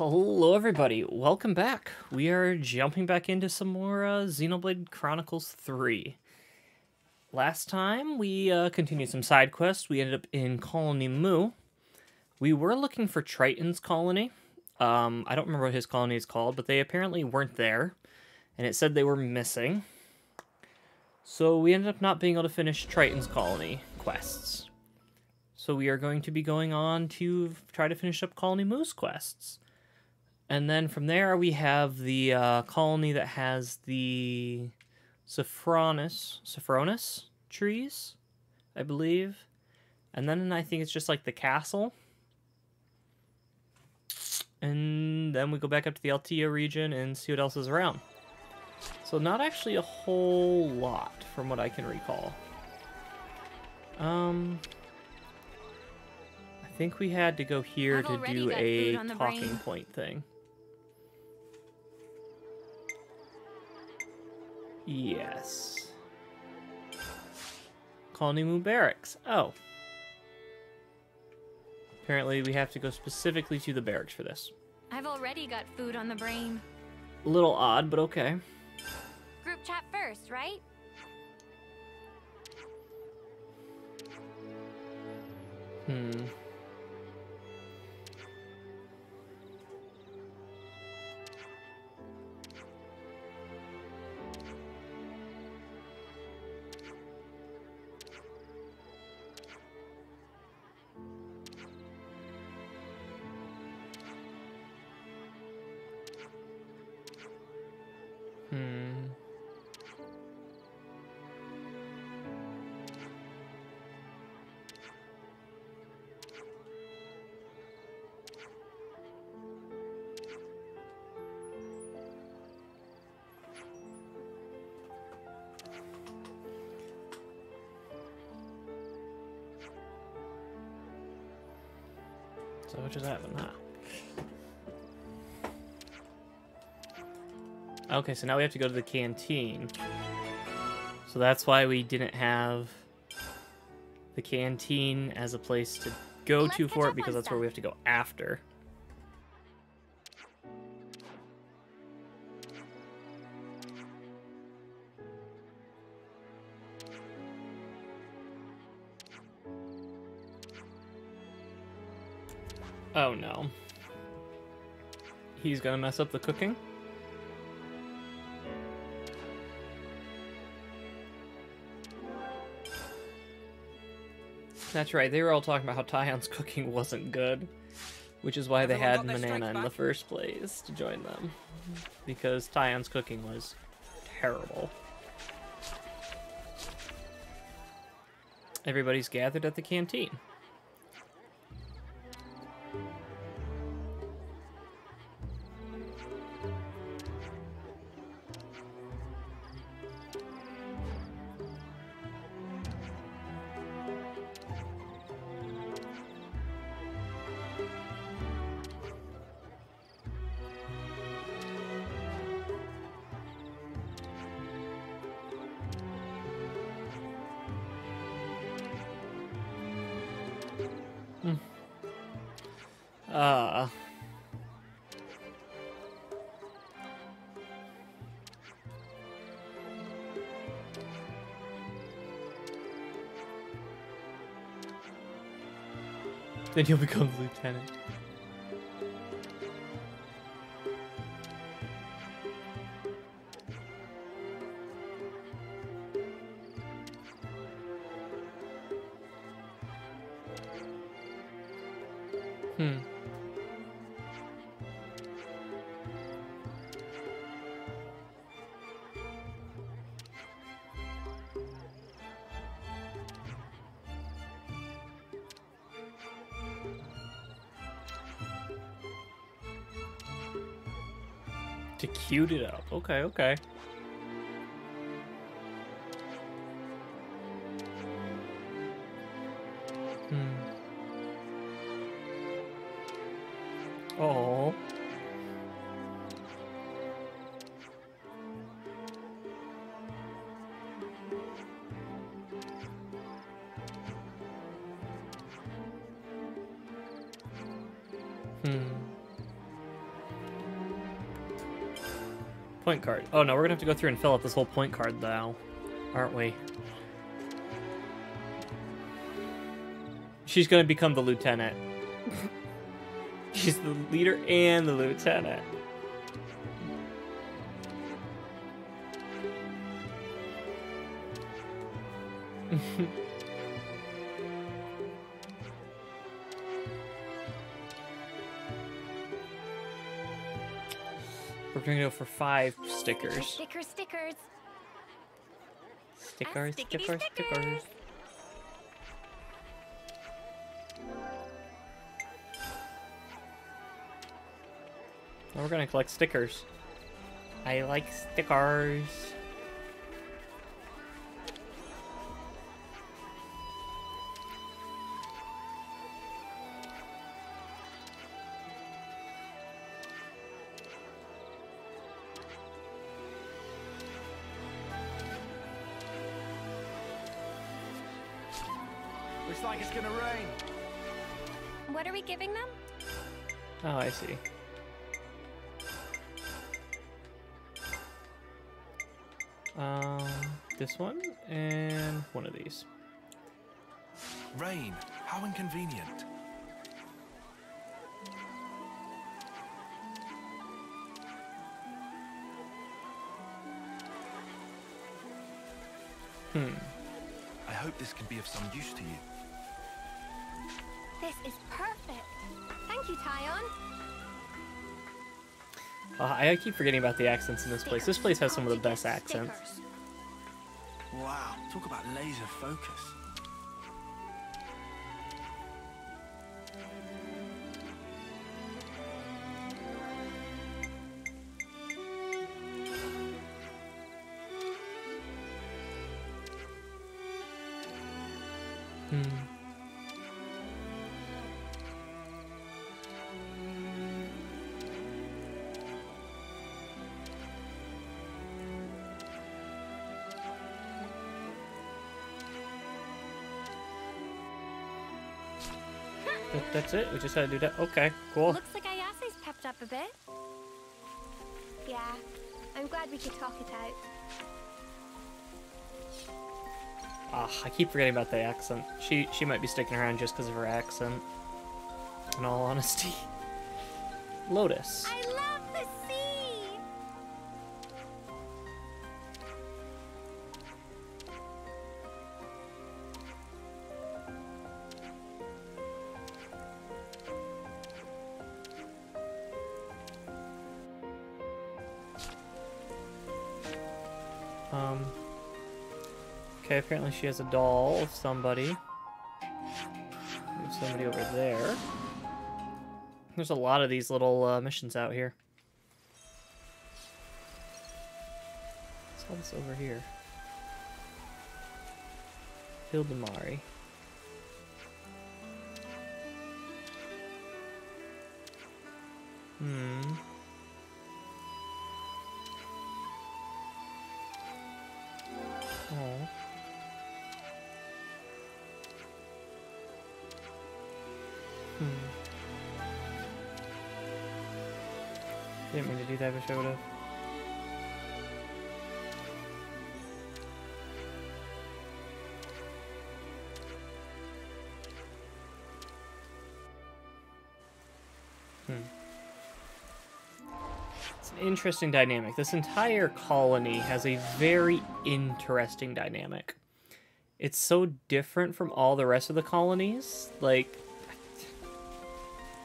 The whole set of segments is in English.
Hello everybody, welcome back. We are jumping back into some more Xenoblade Chronicles 3. Last time we continued some side quests. We ended up in Colony Mu. We were looking for Triton's colony. I don't remember what his colony is called, but they apparently weren't there. And it said they were missing. So we ended up not being able to finish Triton's colony quests. So we are going to be going on to try to finish up Colony Mu's quests. And then from there, we have the colony that has the saffronus trees, I believe. And then I think it's just like the castle. And then we go back up to the Altea region and see what else is around. So not actually a whole lot from what I can recall. I think we had to go here to do a talking point thing. Yes. Colony Mu Barracks. Oh. Apparently we have to go specifically to the barracks for this. I've already got food on the brain. A little odd, but okay. Group chat first, right? So what just happened? Huh? Okay, so now we have to go to the canteen. So that's why we didn't have the canteen as a place to go to for it, because that's where we have to go after. Oh no. He's gonna mess up the cooking? That's right, they were all talking about how Tayon's cooking wasn't good, which is why they had Manana in the first place to join them, because Tayon's cooking was terrible. Everybody's gathered at the canteen. Then he'll become the lieutenant. To cute it up. Okay, okay. Oh. point card. Oh no, we're gonna have to go through and fill out this whole point card now, aren't we? She's gonna become the lieutenant. She's the leader and the lieutenant. We're gonna go for 5 stickers. Stickers. Stickers. Now we're gonna collect stickers. I like stickers. Looks like it's gonna rain. What are we giving them? Oh, I see. This one and one of these. Rain. How inconvenient. I hope this can be of some use to you. This is perfect. Thank you, Tyon. I keep forgetting about the accents in this place. This place has some of the best accents. Stickers. Wow, talk about laser focus. That's it? We just had to do that? Okay, cool. Looks like Ayase's pepped up a bit. Yeah, I'm glad we could talk it out. I keep forgetting about the accent. She might be sticking around just because of her accent. In all honesty. Lotus. I love the sea! Okay, apparently she has a doll of somebody. There's somebody over there. There's a lot of these little missions out here. What's all this over here? Hildamari. Oh. Didn't mean to do that, but I would have. It's an interesting dynamic. This entire colony has a very interesting dynamic. It's so different from all the rest of the colonies. Like,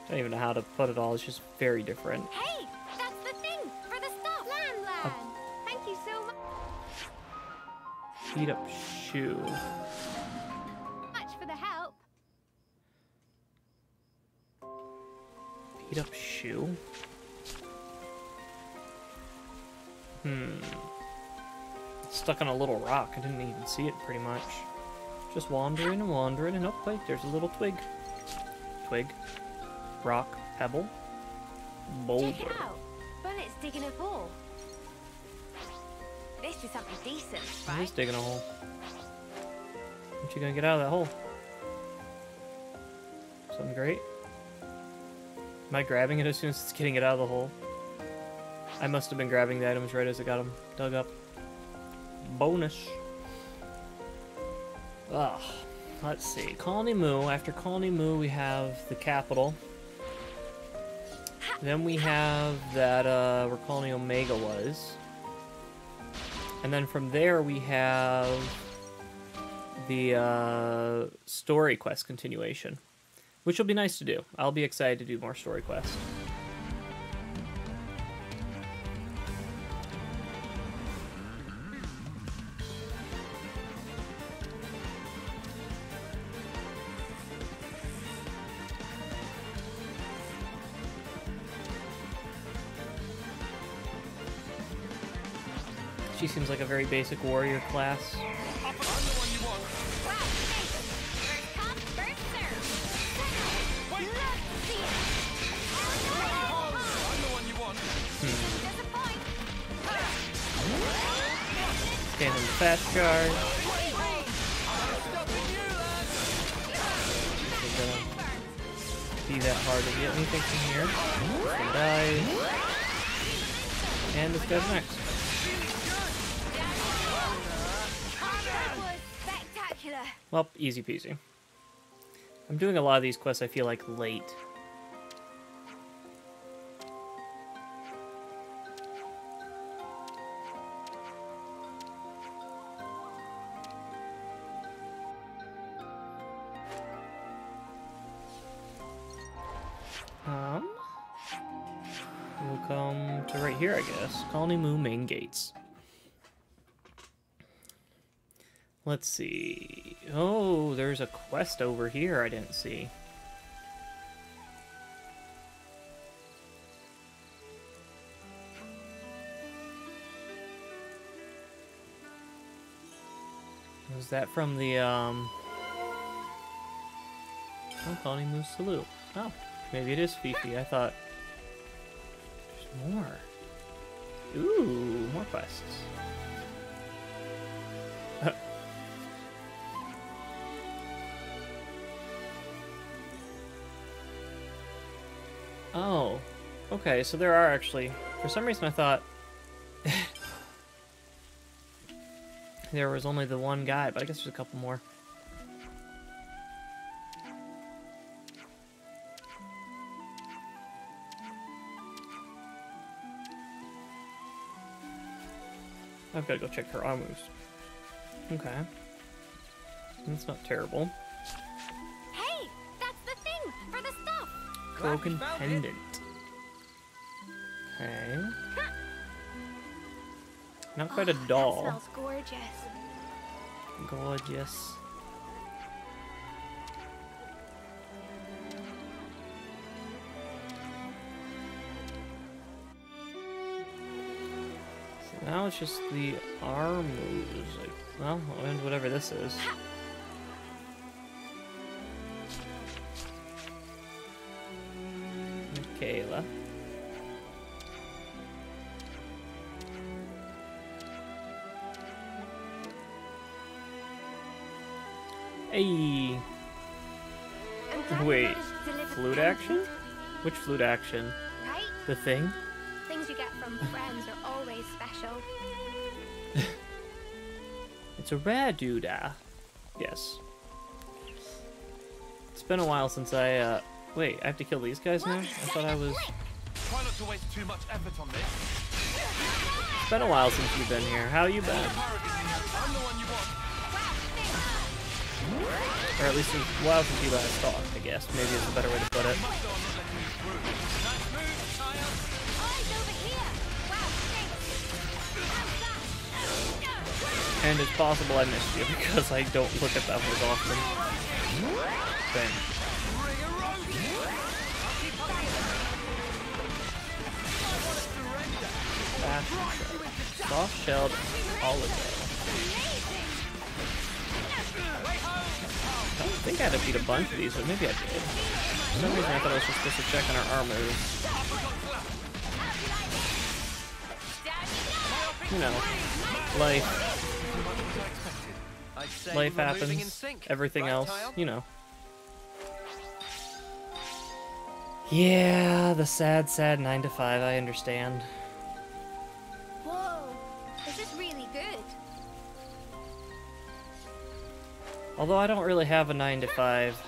I don't even know how to put it all. It's just very different. Hey, that's the thing for the stuff. Lan. Thank you so Beat up shoe. much for the help. Beat up shoe. Stuck on a little rock. I didn't even see it pretty much. Just wandering and wandering, and oh wait, there's a little twig. Twig. Rock. Pebble. Boulder. Check it out. Bunnet's digging a hole. This is something decent, He's right? digging a hole. Aren't you gonna get out of that hole? Something great? Am I grabbing it as soon as it's getting it out of the hole? I must have been grabbing the items right as I got them dug up. Bonus. Ugh. Let's see. Colony Moo. After Colony Moo, we have the capital. Then we have that, where Colony Omega was. And then from there, we have the, story quest continuation. Which will be nice to do. I'll be excited to do more story quests. She seems like a very basic warrior class. Stand in the fast charge. Be that hard to get anything from here. This one dies. And this guy's next. Well, easy peasy. I'm doing a lot of these quests, I feel like, late. We'll come to right here, I guess. Colony Moo main gates. Let's see. Oh, there's a quest over here I didn't see. Was that from the, Oh, Colony Moo Salute. Oh, maybe it is Fifi. I thought... There's more. Ooh, more quests. Oh, okay, so there are actually... For some reason I thought... there was only the one guy, but I guess there's a couple more. I've got to go check her armors. Okay. That's not terrible. Hey, that's the thing for the stuff. Broken pendant. Okay. Not quite a doll. That smells gorgeous. Gorgeous. So now it's just the arm moves. Like, well, and whatever this is. Michaela. Hey. Wait, flute action? Which flute action? Right? The thing? Things you get from friends are always special. It's a rare doodah. Yes. It's been a while since I, Wait, I have to kill these guys now? I thought I was... Try not to waste too much effort on this. It's been a while since you've been here. How you been? I'm the one you want. Or at least a while since you last talked, I guess. Maybe is a better way to put it. And it's possible I missed you because I don't look at them as often. Then. Soft-shelled oligo. I don't think I had to beat a bunch of these, but maybe I did. For some reason I thought I was just supposed to check on our armors. You know, life happens, everything else, you know. Yeah, the sad 9 to 5, I understand. Although I don't really have a 9 to 5.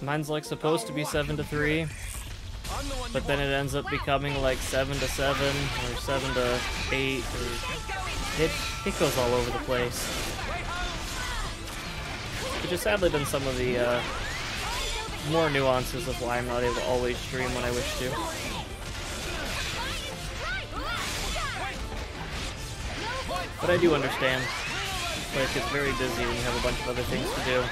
Mine's like supposed to be 7 to 3, but then it ends up becoming like 7 to 7 or 7 to 8. Or it goes all over the place. Which has sadly been some of the more nuances of why I'm not able to always stream when I wish to. But I do understand. Like, it's very busy when you have a bunch of other things to do.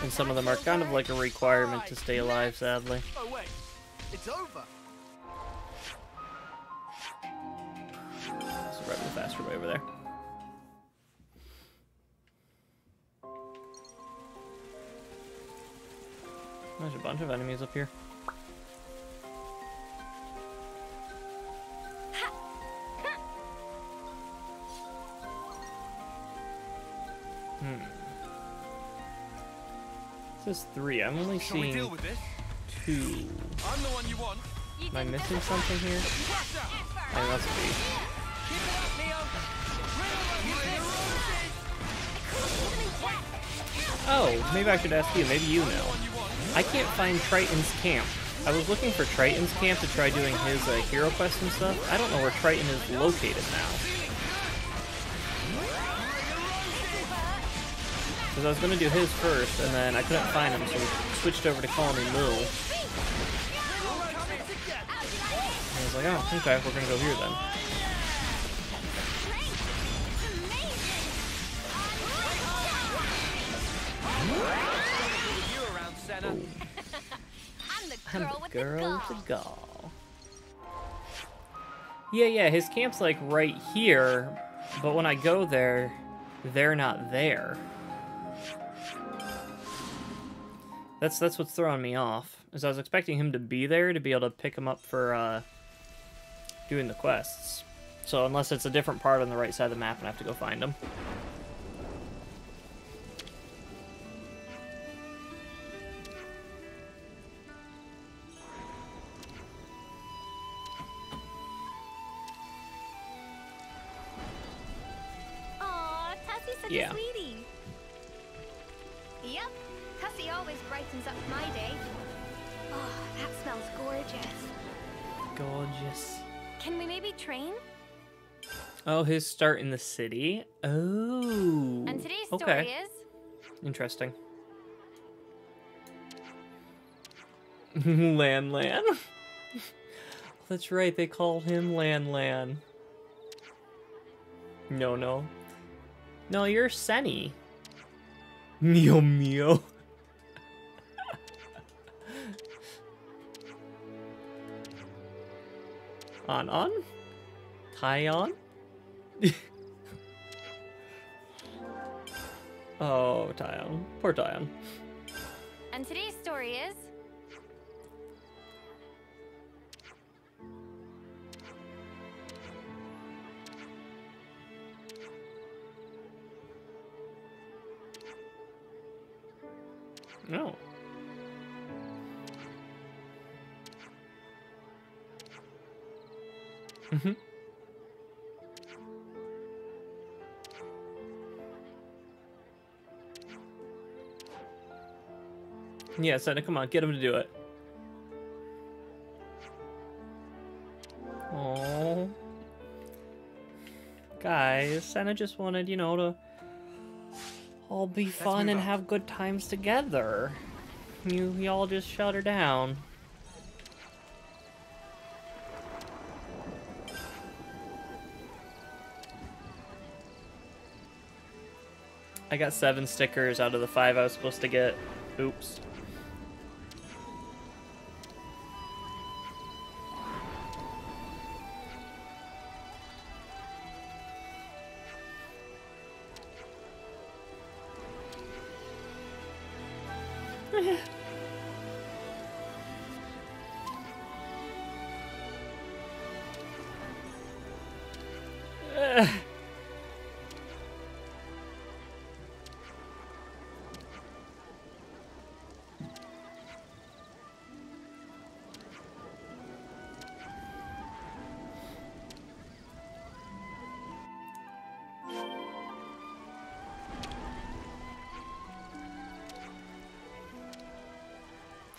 And some of them are kind of like a requirement to stay alive, sadly. Oh wait, it's over. So right the faster way over there. There's a bunch of enemies up here. This is 3. I'm only seeing 2. I'm the one you want. Am I missing something here? I must be. Oh, maybe I should ask you. Maybe you know. I can't find Triton's camp. I was looking for Triton's camp to try doing his hero quest and stuff. I don't know where Triton is located now. Because I was going to do his first, and then I couldn't find him, so we switched over to Colony Moo. And I was like, oh, okay, we're going to go here then. I'm the girl with the gall. Yeah, his camp's like right here, but when I go there, they're not there. That's what's throwing me off, is I was expecting him to be there to be able to pick him up for doing the quests. So unless it's a different part on the right side of the map and I have to go find him. Aw, Tussie's such a sweetie. Yep, Tussie always brightens up my day. Oh, that smells gorgeous. Gorgeous. Can we maybe train? Oh, his start in the city. Oh. And today's story is... Interesting. Lan. That's right, they call him Lan. No. No, you're Senny. Mio. On? Tyon? Oh, Tyon. Poor Tyon. And today's story is... No. Mm-hmm. Yeah, Senna, come on, get him to do it. Oh, guys, Senna just wanted, to all be fun and have good times together. You all just shut her down. I got 7 stickers out of the 5 I was supposed to get. Oops.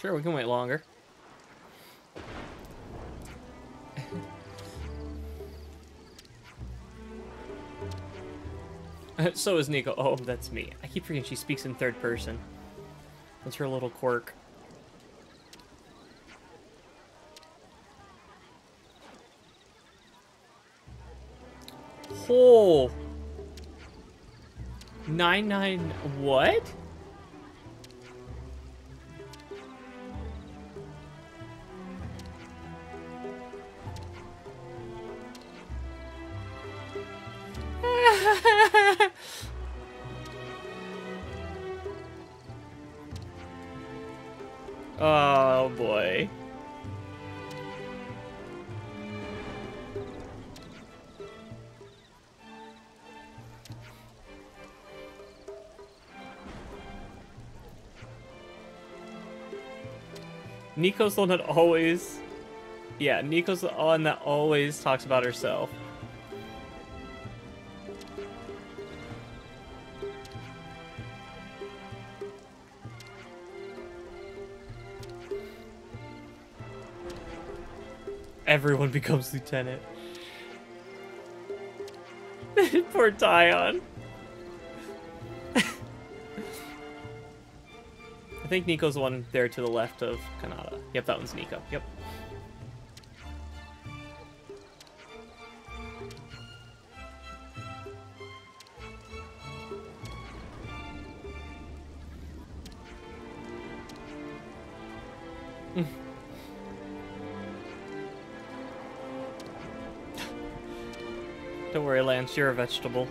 Sure, we can wait longer. So is Nico. Oh, that's me. I keep forgetting she speaks in third person. That's her little quirk. Oh. 99 what? Oh boy. Nico's the one that always... Yeah, Nico's the one that always talks about herself. Everyone becomes lieutenant. Poor Tyon. I think Nico's the one there to the left of Kanata. Yep, that one's Nico. Yep. Don't worry, Lance, you're a vegetable.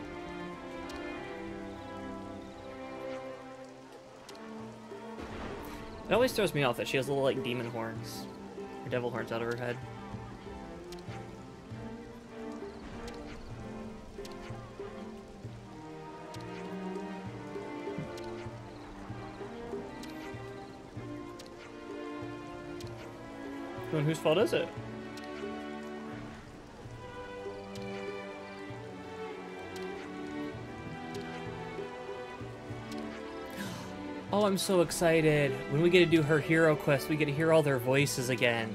It always throws me off that she has little, like, demon horns. Or devil horns out of her head. Then whose fault is it? Oh, I'm so excited. When we get to do her hero quest, we get to hear all their voices again.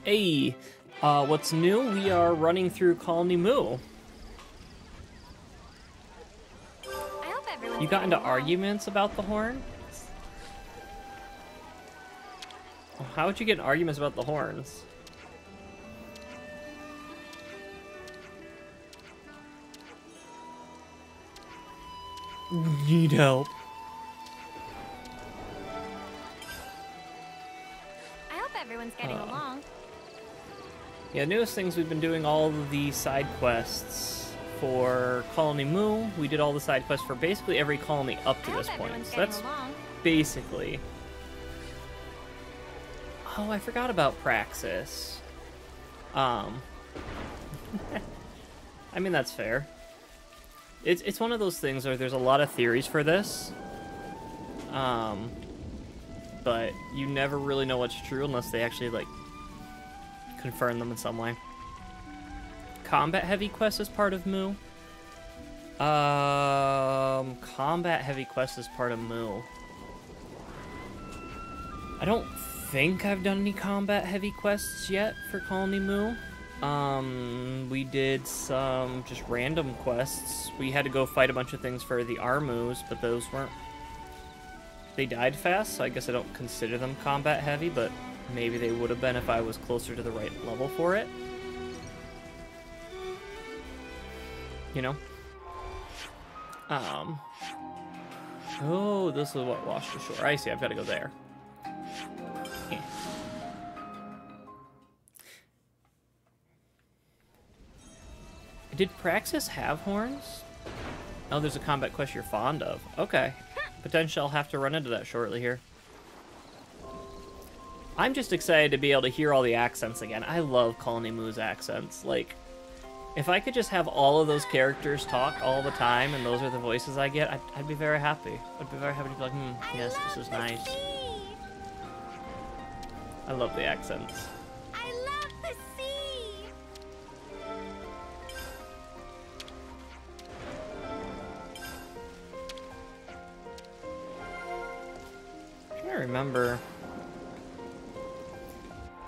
Hey, what's new? We are running through Colony Moo. You got into arguments about the horn? How would you get in arguments about the horns? Need help. I hope everyone's getting along. Yeah, newest things, we've been doing all of the side quests for Colony Moo. We did all the side quests for basically every colony up to this point. So that's basically... Oh, I forgot about Praxis. I mean, that's fair. It's one of those things where there's a lot of theories for this. But you never really know what's true unless they actually, like, confirm them in some way. Combat heavy quest is part of Moo. Combat heavy quest is part of Moo. I don't think I've done any combat heavy quests yet for Colony Moo. We did some just random quests. We had to go fight a bunch of things for the Armus, but those weren't... They died fast, so I guess I don't consider them combat heavy, but maybe they would have been if I was closer to the right level for it. You know? Oh, this is what washed ashore. I see, I've got to go there. Did Praxis have horns? Oh, there's a combat quest you're fond of. Okay. Potentially I'll have to run into that shortly here. I'm just excited to be able to hear all the accents again. I love Colony Moo's accents. Like, if I could just have all of those characters talk all the time and those are the voices I get, I'd be very happy. I'd be very happy to be like, yes, this is nice. I love the accents. I love the sea. remember.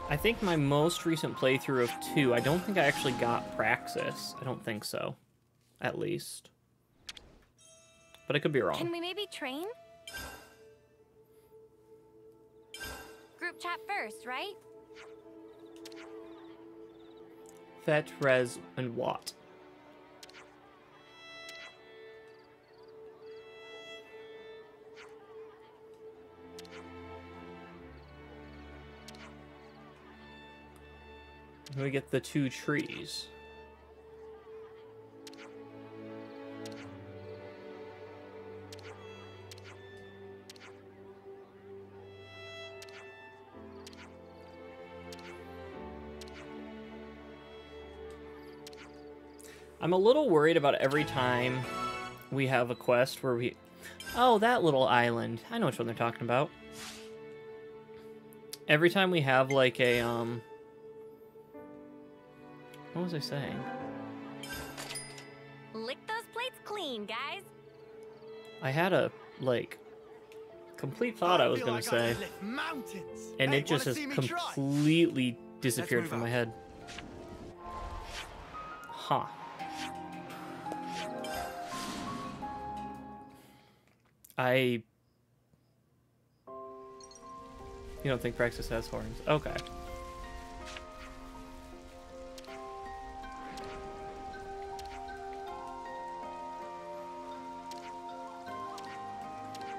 I think my most recent playthrough of 2, I don't think I actually got Praxis. I don't think so. At least. But I could be wrong. Can we maybe train? Group chat first, right? Fet, Res, and Watt. We get the 2 trees. I'm a little worried about every time we have a quest where we... Oh, that little island. I know which one they're talking about. Every time we have, like, a, What was I saying? Lick those plates clean, guys. I had a, like, complete thought I was going to say. And it just has completely disappeared from my head. Huh. You don't think Praxis has horns? Okay.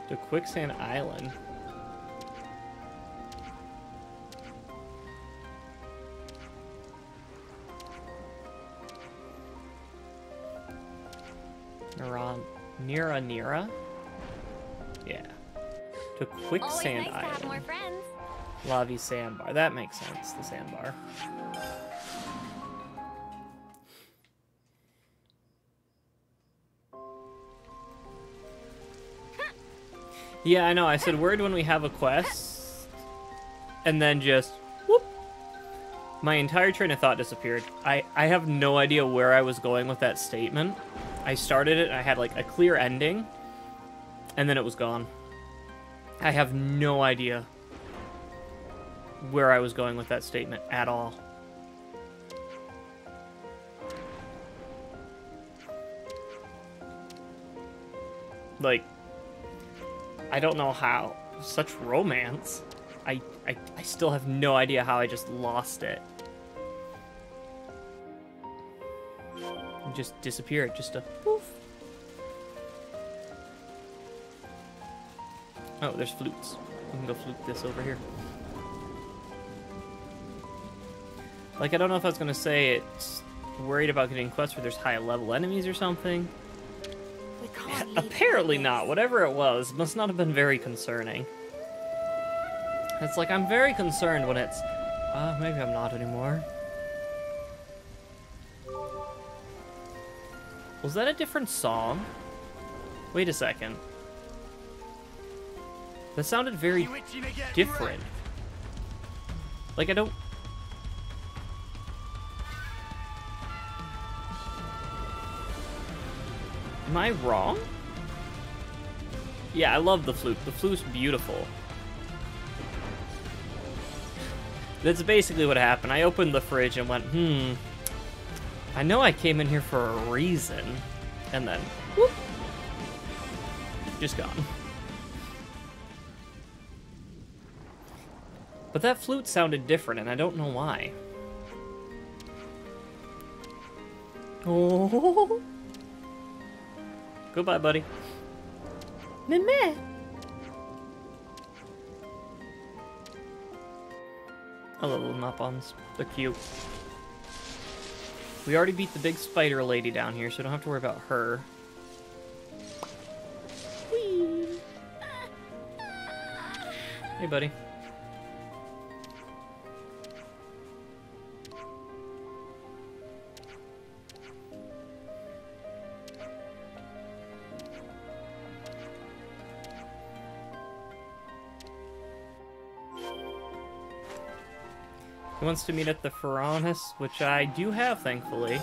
To Quicksand Island. Nira? Yeah. To Quicksand Always nice to have more Island. friends. Lavi Sandbar. That makes sense, the sandbar. Yeah, I know. I said word when we have a quest. And then just, whoop. My entire train of thought disappeared. I have no idea where I was going with that statement. I started it, and I had, like, a clear ending. And then it was gone. I have no idea where I was going with that statement at all. Like, I don't know how. Such romance. I still have no idea how I just lost it. It just disappeared. Just a poof. Oh, there's flutes. We can go flute this over here. Like, I don't know if I was going to say it's worried about getting quests where there's high level enemies or something. We can't leave Apparently like not. this. Whatever it was, must not have been very concerning. It's like, I'm very concerned when it's... maybe I'm not anymore. Was that a different song? Wait a second. That sounded very different. Like, I don't... Am I wrong? Yeah, I love the flute. The flute's beautiful. That's basically what happened. I opened the fridge and went, I know I came in here for a reason. And then, whoop. Just gone. But that flute sounded different, and I don't know why. Oh. Goodbye, buddy. Meh. I love little Nopons. They're cute. We already beat the big spider lady down here, so don't have to worry about her. Whee! Hey, buddy. He wants to meet at the Furnace, which I do have, thankfully.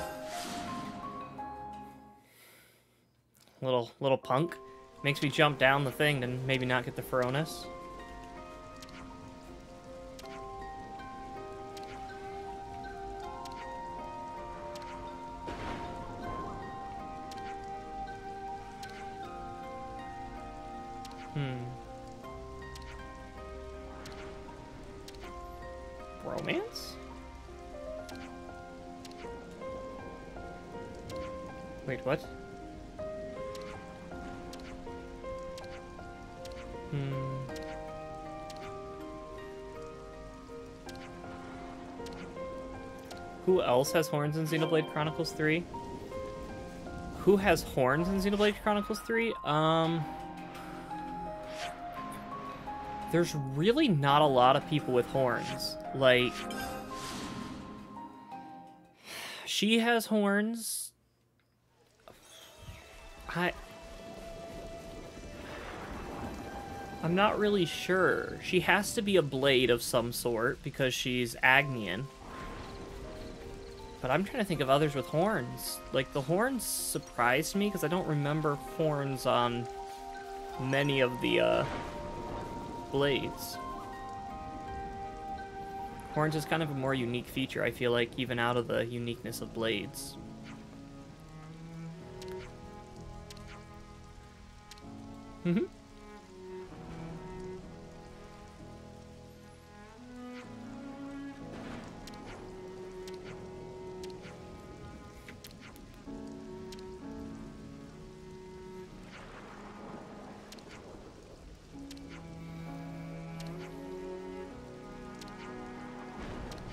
Little punk. Makes me jump down the thing and maybe not get the Furnace. Romance? Wait, what? Who else has horns in Xenoblade Chronicles 3? Who has horns in Xenoblade Chronicles 3? There's really not a lot of people with horns. Like, she has horns. I'm not really sure. She has to be a blade of some sort because she's Agnian. But I'm trying to think of others with horns. Like, the horns surprised me because I don't remember horns on many of the blades. Horns is kind of a more unique feature, I feel like, even out of the uniqueness of blades. Mm-hmm.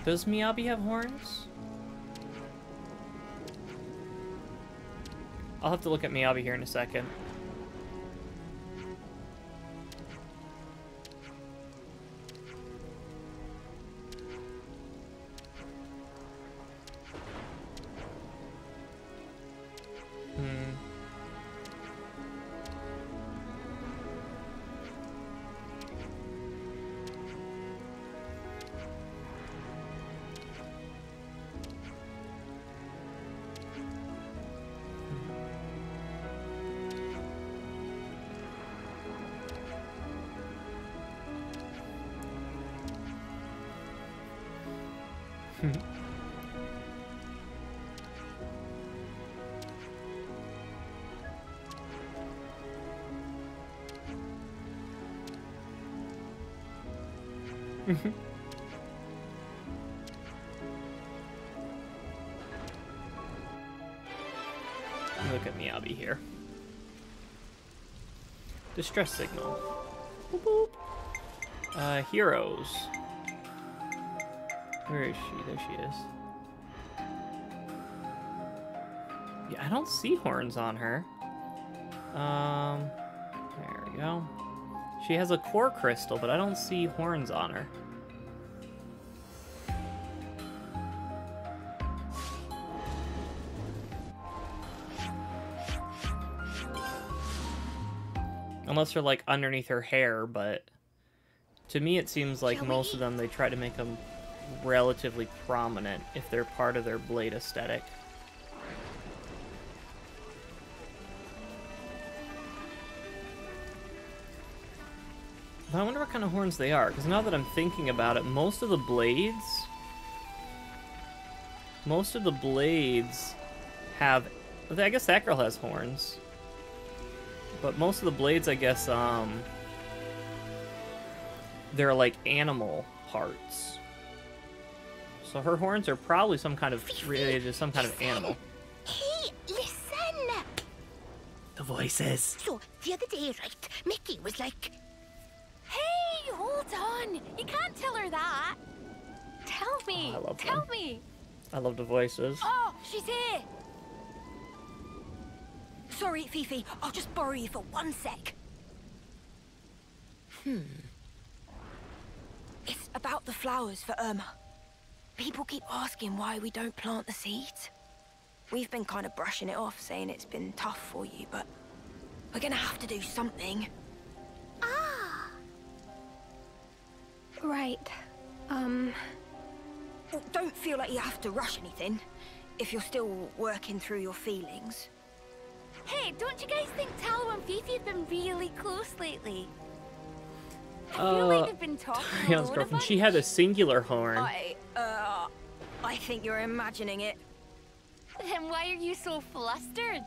Does Miyabi have horns? I'll have to look at Miyabi here in a second. Look at Miyabi here. Distress signal. Boop, boop. Heroes. Where is she? There she is. Yeah, I don't see horns on her. There we go. She has a core crystal, but I don't see horns on her. Unless they're like underneath her hair, but to me it seems like most of them, they try to make them relatively prominent if they're part of their blade aesthetic. But I wonder what kind of horns they are, because now that I'm thinking about it, most of the blades have, I guess that girl has horns. But most of the blades, I guess, they're like animal parts. So her horns are probably some kind of, related to some kind of animal. Hey, listen! The voices. So, the other day, right, Mickey was like... Hey, hold on! You can't tell her that! Tell me! Oh, I love tell them. me! I love the voices. Oh, she's here! Sorry, Fifi, I'll just borrow you for 1 sec. It's about the flowers for Irma. People keep asking why we don't plant the seeds. We've been kind of brushing it off, saying it's been tough for you, but we're gonna have to do something. Ah! Right. Don't feel like you have to rush anything, if you're still working through your feelings. Hey, don't you guys think Tallow and Fifi have been really close lately? I feel like they've been talking Rion's girlfriend. She had a singular horn. I think you're imagining it. Then why are you so flustered?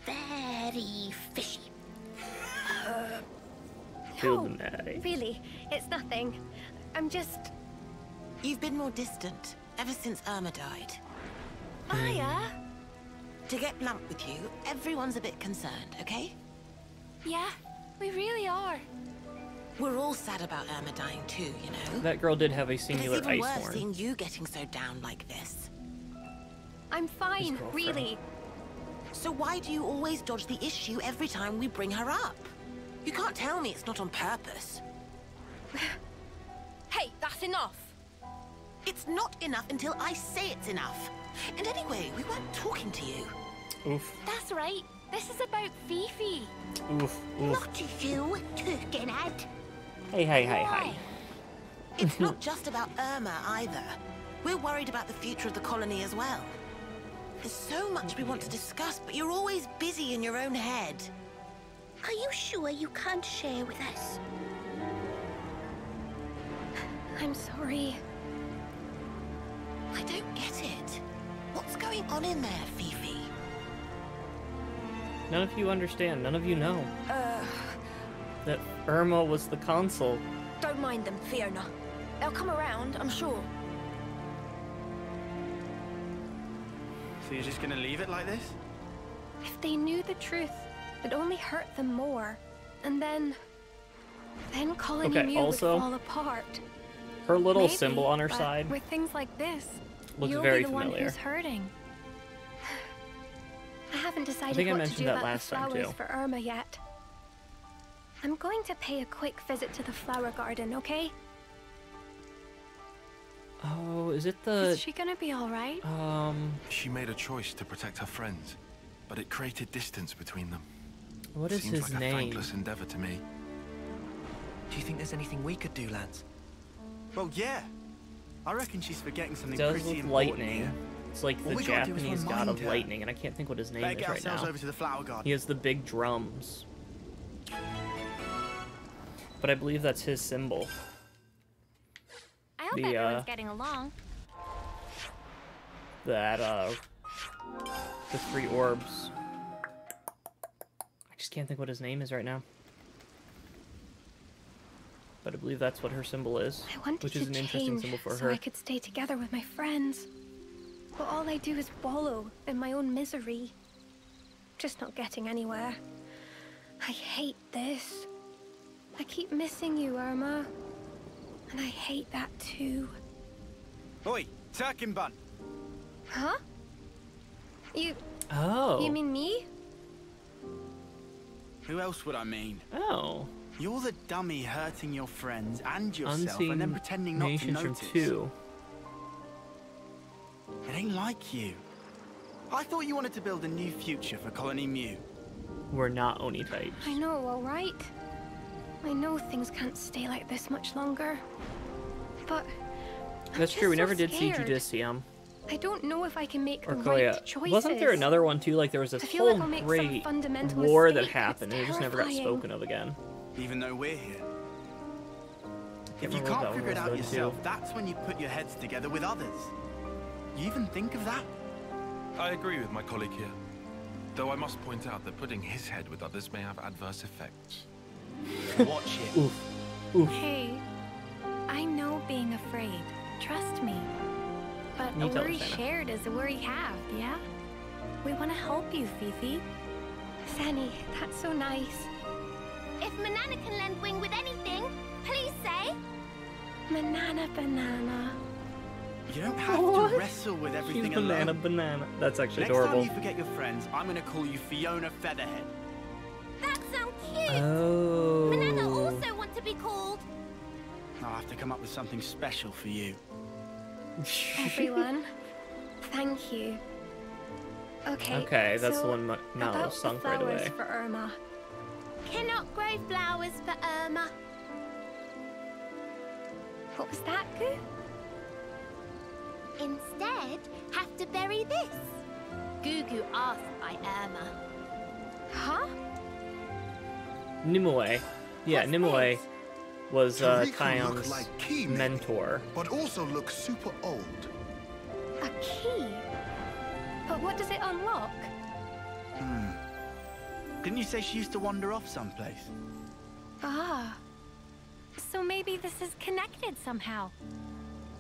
Very fishy. Feel the matter. Really, it's nothing. I'm just... You've been more distant ever since Irma died. Aya? To get blunt with you, everyone's a bit concerned, okay? Yeah, we really are. We're all sad about Irma dying too, you know? That girl did have a But singular it's even ice worse horn. seeing you getting so down like this. I'm fine, girlfriend. really. So why do you always dodge the issue every time we bring her up? You can't tell me it's not on purpose. Hey, that's enough. It's not enough until I say it's enough. And anyway, we weren't talking to you. Oof. That's right. This is about Fifi. Oof. Oof. Not to you, Turkenhead. Hey. It's not just about Irma either. We're worried about the future of the colony as well. There's so much we want to discuss, but you're always busy in your own head. Are you sure you can't share with us? I'm sorry. I don't get it. What's going on in there, Fifi? None of you understand. None of you know. That Irma was the consul. Don't mind them, Fiona. They'll come around, I'm sure. So you're just gonna leave it like this? If they knew the truth, it'd only hurt them more. And then Colony Okay, Mew would also, fall apart. Her little Maybe, symbol on her but side with things like this, looks you'll very be the one familiar. who's hurting. I haven't decided think I what to mentioned do that about last the time, flowers too. for Irma yet. I'm going to pay a quick visit to the flower garden, okay? Oh, is it Is the... she gonna be all right? She made a choice to protect her friends, but it created distance between them. What is Seems his like a name? thankless endeavor to me. Do you think there's anything we could do, Lance? Well, yeah. I reckon she's forgetting It something does pretty look important lightning. here. It's like All the we gotta do is Japanese god remind of her. lightning, and I can't think what his name Better is get right ourselves now. over to the flower garden. He has the big drums. But I believe that's his symbol. I hope the, everyone's getting along. That, the 3 orbs. I just can't think what his name is right now. But I believe that's what her symbol is, I wanted which to is an interesting change symbol for so her. I could stay together with my friends. But all I do is wallow in my own misery. Just not getting anywhere. I hate this. I keep missing you, Irma. And I hate that too. Oi, Turkin Bun. Huh? You Oh. mean me? Who else would I mean? Oh. You're the dummy hurting your friends and yourself Unseen and then pretending not to Nations from notice. 2. It ain't like you. I thought you wanted to build a new future for Colony Mew. We're not Oni types. I know, all right. I know things can't stay like this much longer. But I'm That's true, we just so never did see scared. Judicium. I don't know if I can make Or the Koya. right choices. Wasn't there another one too? Like there was this I feel like whole I'll make some great fundamental war that mistake. happened and it It's just never got terrifying. spoken of again. Even though we're here. Can't If you remember what can't that figure it one out was, though, yourself, too. that's when you put your heads together with others. You even think of that? I agree with my colleague here. Though I must point out that putting his head with others may have adverse effects. Watch it. Oof. Oof. Hey, I know being afraid. Trust me. But You a tell her, worry Santa. shared is a worry halved, yeah? We want to help you, Fifi. Sani, that's so nice. If Manana can lend wing with anything, please say. Banana, banana. You don't have What? to wrestle with She's everything banana, alone. banana. That's actually Next adorable. time you forget your friends, I'm gonna call you Fiona Featherhead. That sounds cute. Oh. Manana also want to be called. I'll have to come up with something special for you. Everyone, thank you. Okay. Okay, that's so the one Mal about sunk the right flowers away. for Irma. Cannot grow flowers for Irma. What was that, Goo? Instead, have to bury this. Gugu asked by Irma. Huh? Nimue. Yeah, What's Nimue this? was Tariq look Tyon's like key mentor. but also looks super old. A key? But what does it unlock? Didn't you say she used to wander off someplace? Ah, So maybe this is connected somehow.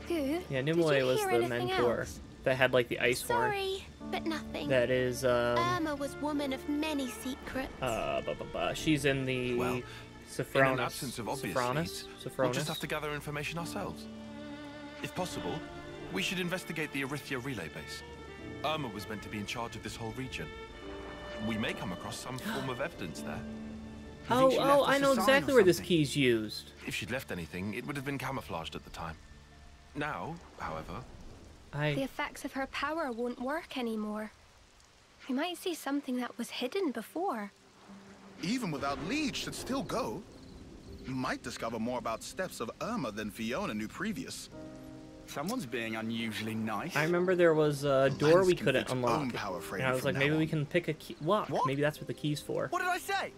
Goo, Yeah, did Nimue you was hear the anything mentor else? that had like the ice horn. Sorry, but nothing. That is Irma was woman of many secrets. she's in the Well, in Sophronis. an absence of obvious Sophronis? leads, we'll just have to gather information ourselves. If possible, we should investigate the Erythia relay base. Irma was meant to be in charge of this whole region. We may come across some form of evidence there. You think she left us I a know sign exactly or where this something? key's used. If she'd left anything, it would have been camouflaged at the time. Now, however, The effects of her power won't work anymore. We might see something that was hidden before. Even without lead, should still go. Might discover more about steps of Irma than Fiona knew previous. Someone's being unusually nice. I remember there was a door we can couldn't fix unlock. own power frame And I was from like, maybe now we on. can pick a key lock. What? Maybe that's what the key's for. What did I say?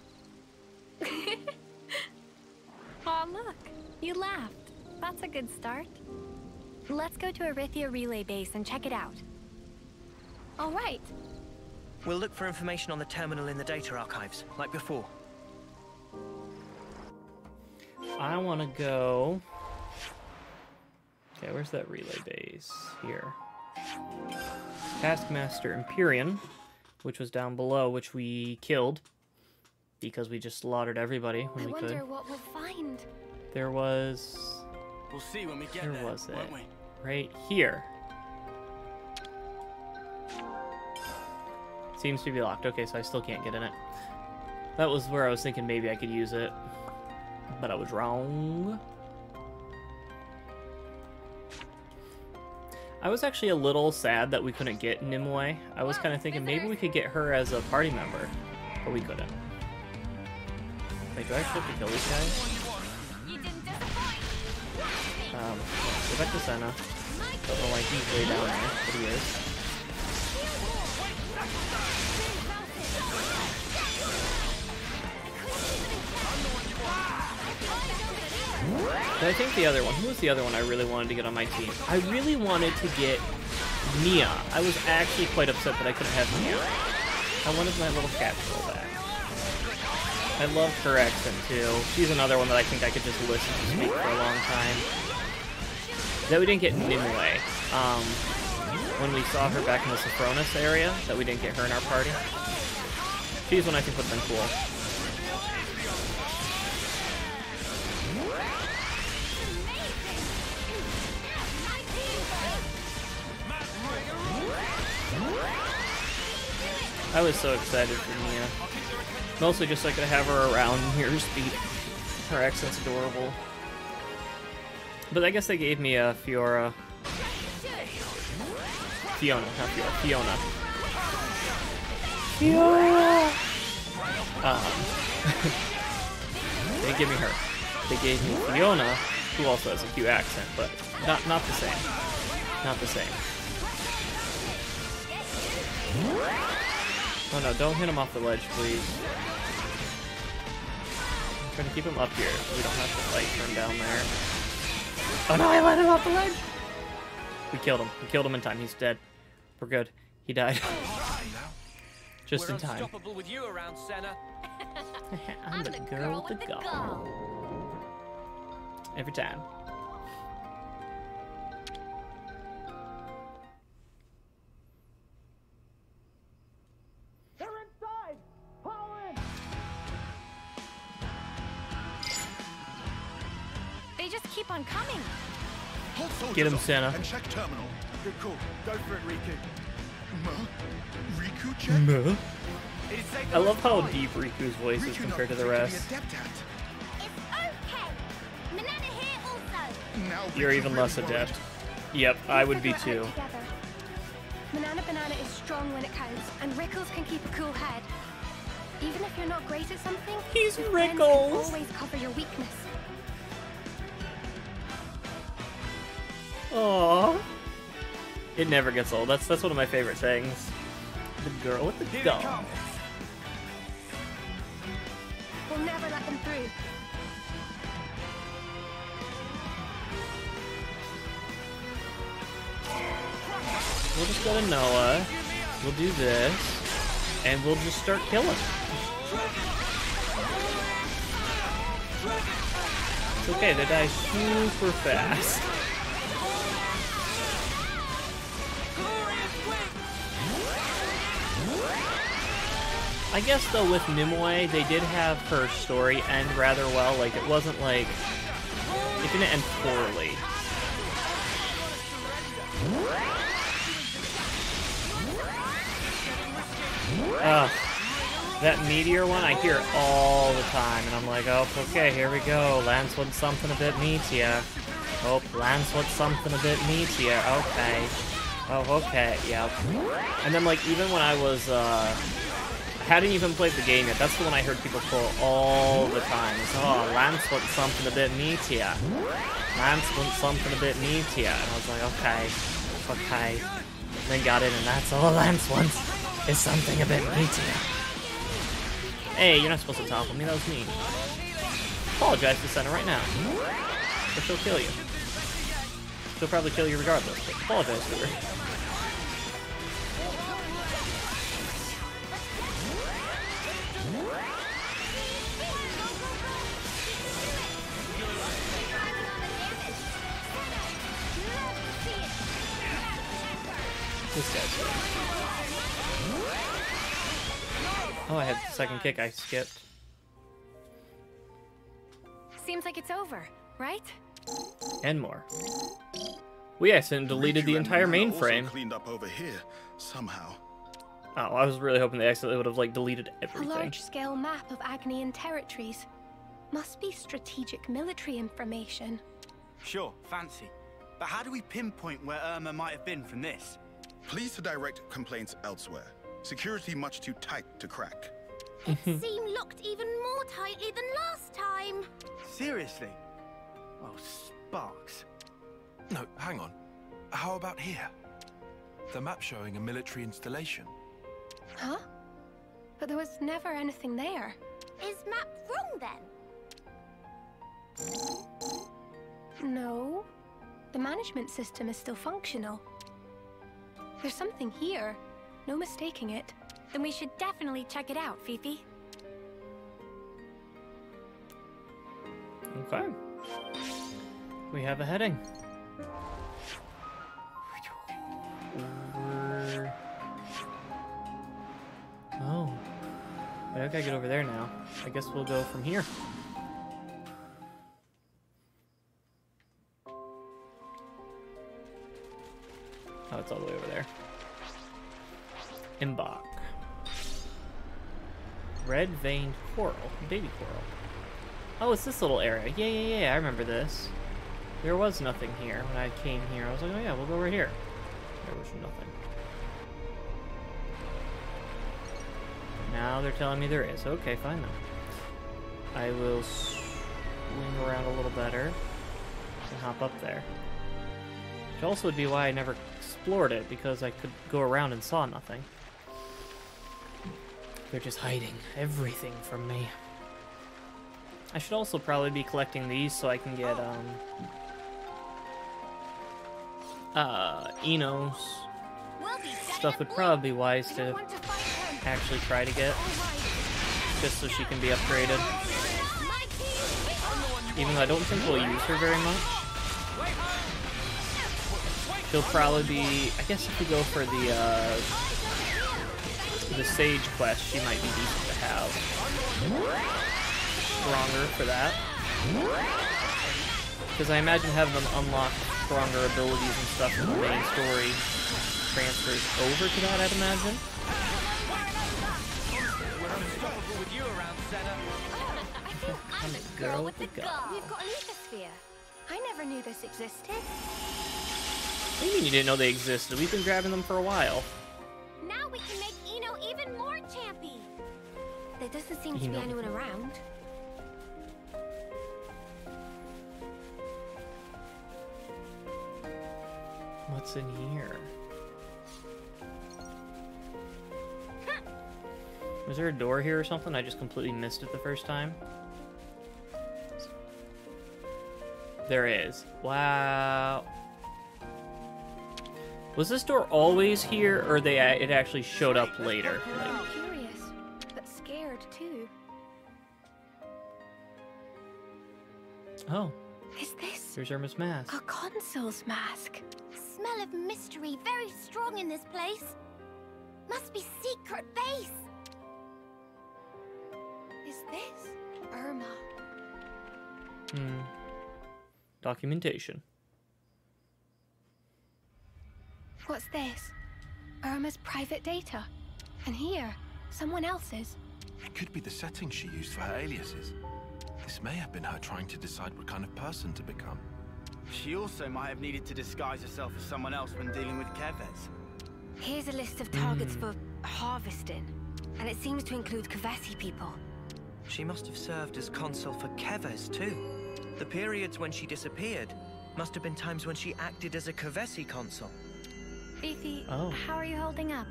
Aw, look, you laughed. That's a good start. Let's go to Erythia relay base and check it out. All right. We'll look for information on the terminal in the data archives, like before. I want to go... Okay, where's that relay base? Here. Taskmaster Empyrean, which was down below, which we killed. Because we just slaughtered everybody when I we wonder could. what we'll find. There was... We'll see when we get Where there, was it? won't we? Right here. Seems to be locked. Okay, so I still can't get in it. That was where I was thinking maybe I could use it. But I was wrong. I was actually a little sad that we couldn't get Nimue. I was kind of thinking maybe we could get her as a party member. But we couldn't. Wait, do I actually have to kill these guys? Go back to Senna. Don't know why he's way down there, but he is. But I think the other one, who was the other one I really wanted to get on my team? I really wanted to get Mia. I was actually quite upset that I couldn't have Mia. I wanted my little cat girl back. I loved her accent too. She's another one that I think I could just listen to speak for a long time. That we didn't get Nimue. When we saw her back in the Sophronis area, that we didn't get her in our party. She's one I think would have been cool. I was so excited for Mia. Mostly just so I could have her around and hear her speak. Her accent's adorable. But I guess they gave me a Fiona, not Fiora. Fiona. They didn't give me her. They gave me Fiona, who also has a cute accent, but not the same. Not the same. Oh no, don't hit him off the ledge, please. I'm trying to keep him up here so we don't have to fight for him down there. Oh no, I let him off the ledge! We killed him. We killed him in time. He's dead. We're good. He died. Just in time. Unstoppable with you around, Senna. I'm the girl with the gun. Every time. They're inside! Fall in! They just keep on coming. Hold soldiers Get him, up Senna. And check terminal. Good call. Go for it, Riku. Riku check? It's safe I to love how fight. deep Riku's voice is Riku compared to not the rest. particularly adept at. It's okay. Banana here also. Now You're Riku even really less worried. adept. Yep, I would be Figure it too. out together. Banana is strong when it counts, and Rickles can keep a cool head. Even if you're not great at something, He's your friends can Rickles. always cover your weakness. Aww. It never gets old. That's one of my favorite things. The girl with the Here it gun. comes. We'll never let them through. We'll just go to Noah. We'll do this. And we'll just start killing. It's okay, they die super fast. I guess, though, with Nimue, they did have her story end rather well. Like, it wasn't like... It didn't end poorly. That meteor one, I hear it all the time, and I'm like, oh, okay, here we go. Lance wants something a bit meatier. Oh, Lance wants something a bit meatier. Okay. Oh, okay, yep. And then, like, even when I was, I hadn't even played the game yet, that's the one I heard people quote all the time. It's, oh, Lance wants something a bit meatier. Lance wants something a bit meatier. And I was like, okay, okay. Then got in, and that's all Lance wants, is something a bit meatier. Hey, you're not supposed to topple me, that was mean. Apologize to Senna right now. Or she'll kill you. She'll probably kill you regardless, but apologize to her. This guy's good. Oh, I had the second kick I skipped. Seems like it's over, right? And more. We accidentally deleted the entire mainframe. Cleaned up over here somehow. Oh, I was really hoping they accidentally would have like deleted A everything. large-scale map of Agnian territories. Must be strategic military information. Sure, fancy. But how do we pinpoint where Irma might have been from this? Please to direct complaints elsewhere. Security much too tight to crack. Seam locked even more tightly than last time. Seriously? Oh, Sparks. No, hang on. How about here? The map showing a military installation. Huh? But there was never anything there. Is map wrong then? No. The management system is still functional. There's something here. No mistaking it. Then we should definitely check it out, Fifi. Okay. We have a heading. Over... Oh. But I gotta get over there now. I guess we'll go from here. Oh, it's all the way over there. Embark. Red veined coral. Baby coral. Oh, it's this little area. Yeah, I remember this. There was nothing here when I came here. I was like, oh yeah, we'll go right here. There was nothing. Now they're telling me there is. Okay, fine then. I will swing around a little better and hop up there. Which also would be why I never explored it, because I could go around and saw nothing. They're just hiding everything from me. I should also probably be collecting these so I can get, Enos. Stuff would probably be wise to actually try to get, just so she can be upgraded. Even though I don't think we'll use her very much. She'll probably be, I guess if we go for the Sage quest, she might be decent to have. Stronger for that. Because I imagine having them unlock stronger abilities and stuff in the main story transfers over to that, I'd imagine. I'm a girl with a gun. We've got an ecosphere. I never knew this existed. What do you mean you didn't know they existed? We've been grabbing them for a while. Now we can make Eno even more champy. There doesn't seem to be anyone around. What's in here? Was there a door here or something? I just completely missed it the first time. There is. Wow. Was this door always here, or it actually showed up later? I'm curious, but scared too. Oh, Is this here's Irma's mask. a consul's mask? Smell of mystery very strong in this place. Must be secret base. Is this Irma? Documentation. What's this? Irma's private data. And here, someone else's. It could be the settings she used for her aliases. This may have been her trying to decide what kind of person to become. She also might have needed to disguise herself as someone else when dealing with Kevez. Here's a list of targets for harvesting, and it seems to include Kavesi people. She must have served as consul for Kevez, too. The periods when she disappeared must have been times when she acted as a Kavesi consul. Fifi, Oh. how are you holding up?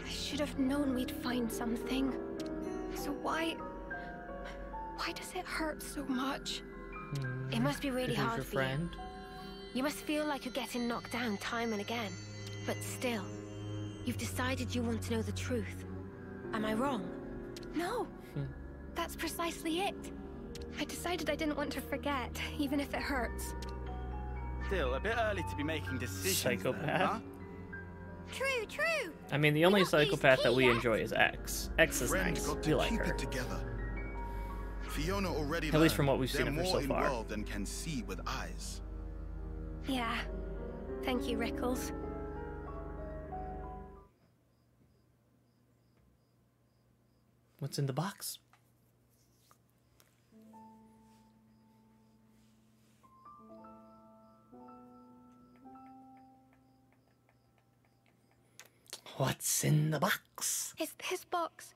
I should have known we'd find something. So why does it hurt so much? It must be really Here's hard your for you. friend. You must feel like you're getting knocked down time and again. But still, you've decided you want to know the truth. Am I wrong? No, that's precisely it. I decided I didn't want to forget, even if it hurts. Still, a bit early to be making decisions. Psychopath. Though, huh? True, true. I mean, the only not used psychopath that we key yet. enjoy is X. X is Friend nice. got We to like keep her. it together. Fiona already At least learned from what we've seen they're of her more so far. involved than can see with eyes. Yeah. Thank you, Rickles. What's in the box? What's in the box? Is this box...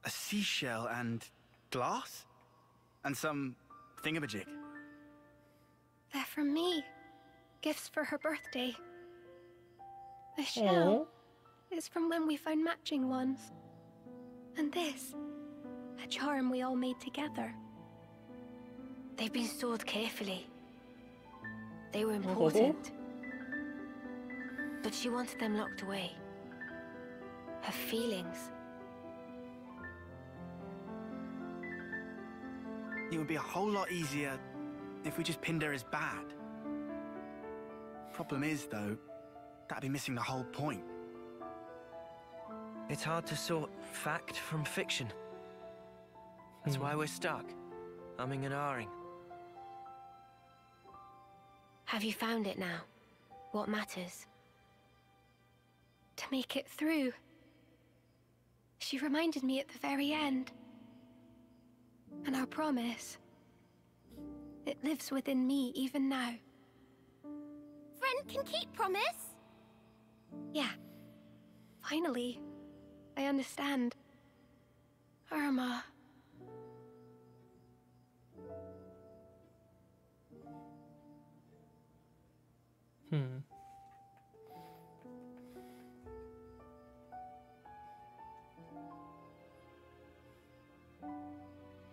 A seashell and glass? And some thingamajig. They're from me. Gifts for her birthday. The shell is from when we found matching ones. And this, a charm we all made together. They've been stored carefully. They were important. But she wanted them locked away. Her feelings. It would be a whole lot easier if we just pinned her as bad. Problem is, though, that'd be missing the whole point. It's hard to sort fact from fiction. That's why we're stuck, umming and ahhing. Have you found it now? What matters? To make it through. She reminded me at the very end. And our promise. It lives within me even now. Friend can keep promise. Yeah. Finally. I understand. Irma.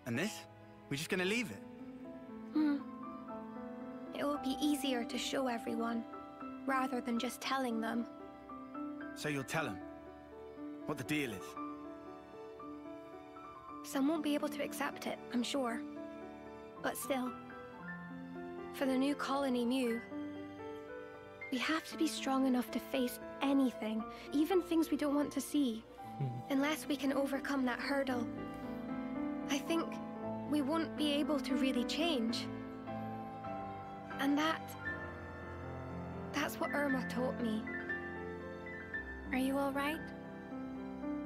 And this? We're just gonna leave it? It will be easier to show everyone, rather than just telling them. So you'll tell them what the deal is? Some won't be able to accept it, I'm sure. But still, for the new colony Mew, we have to be strong enough to face anything, even things we don't want to see. Unless we can overcome that hurdle, I think we won't be able to really change. And that's what Irma taught me. Are you all right?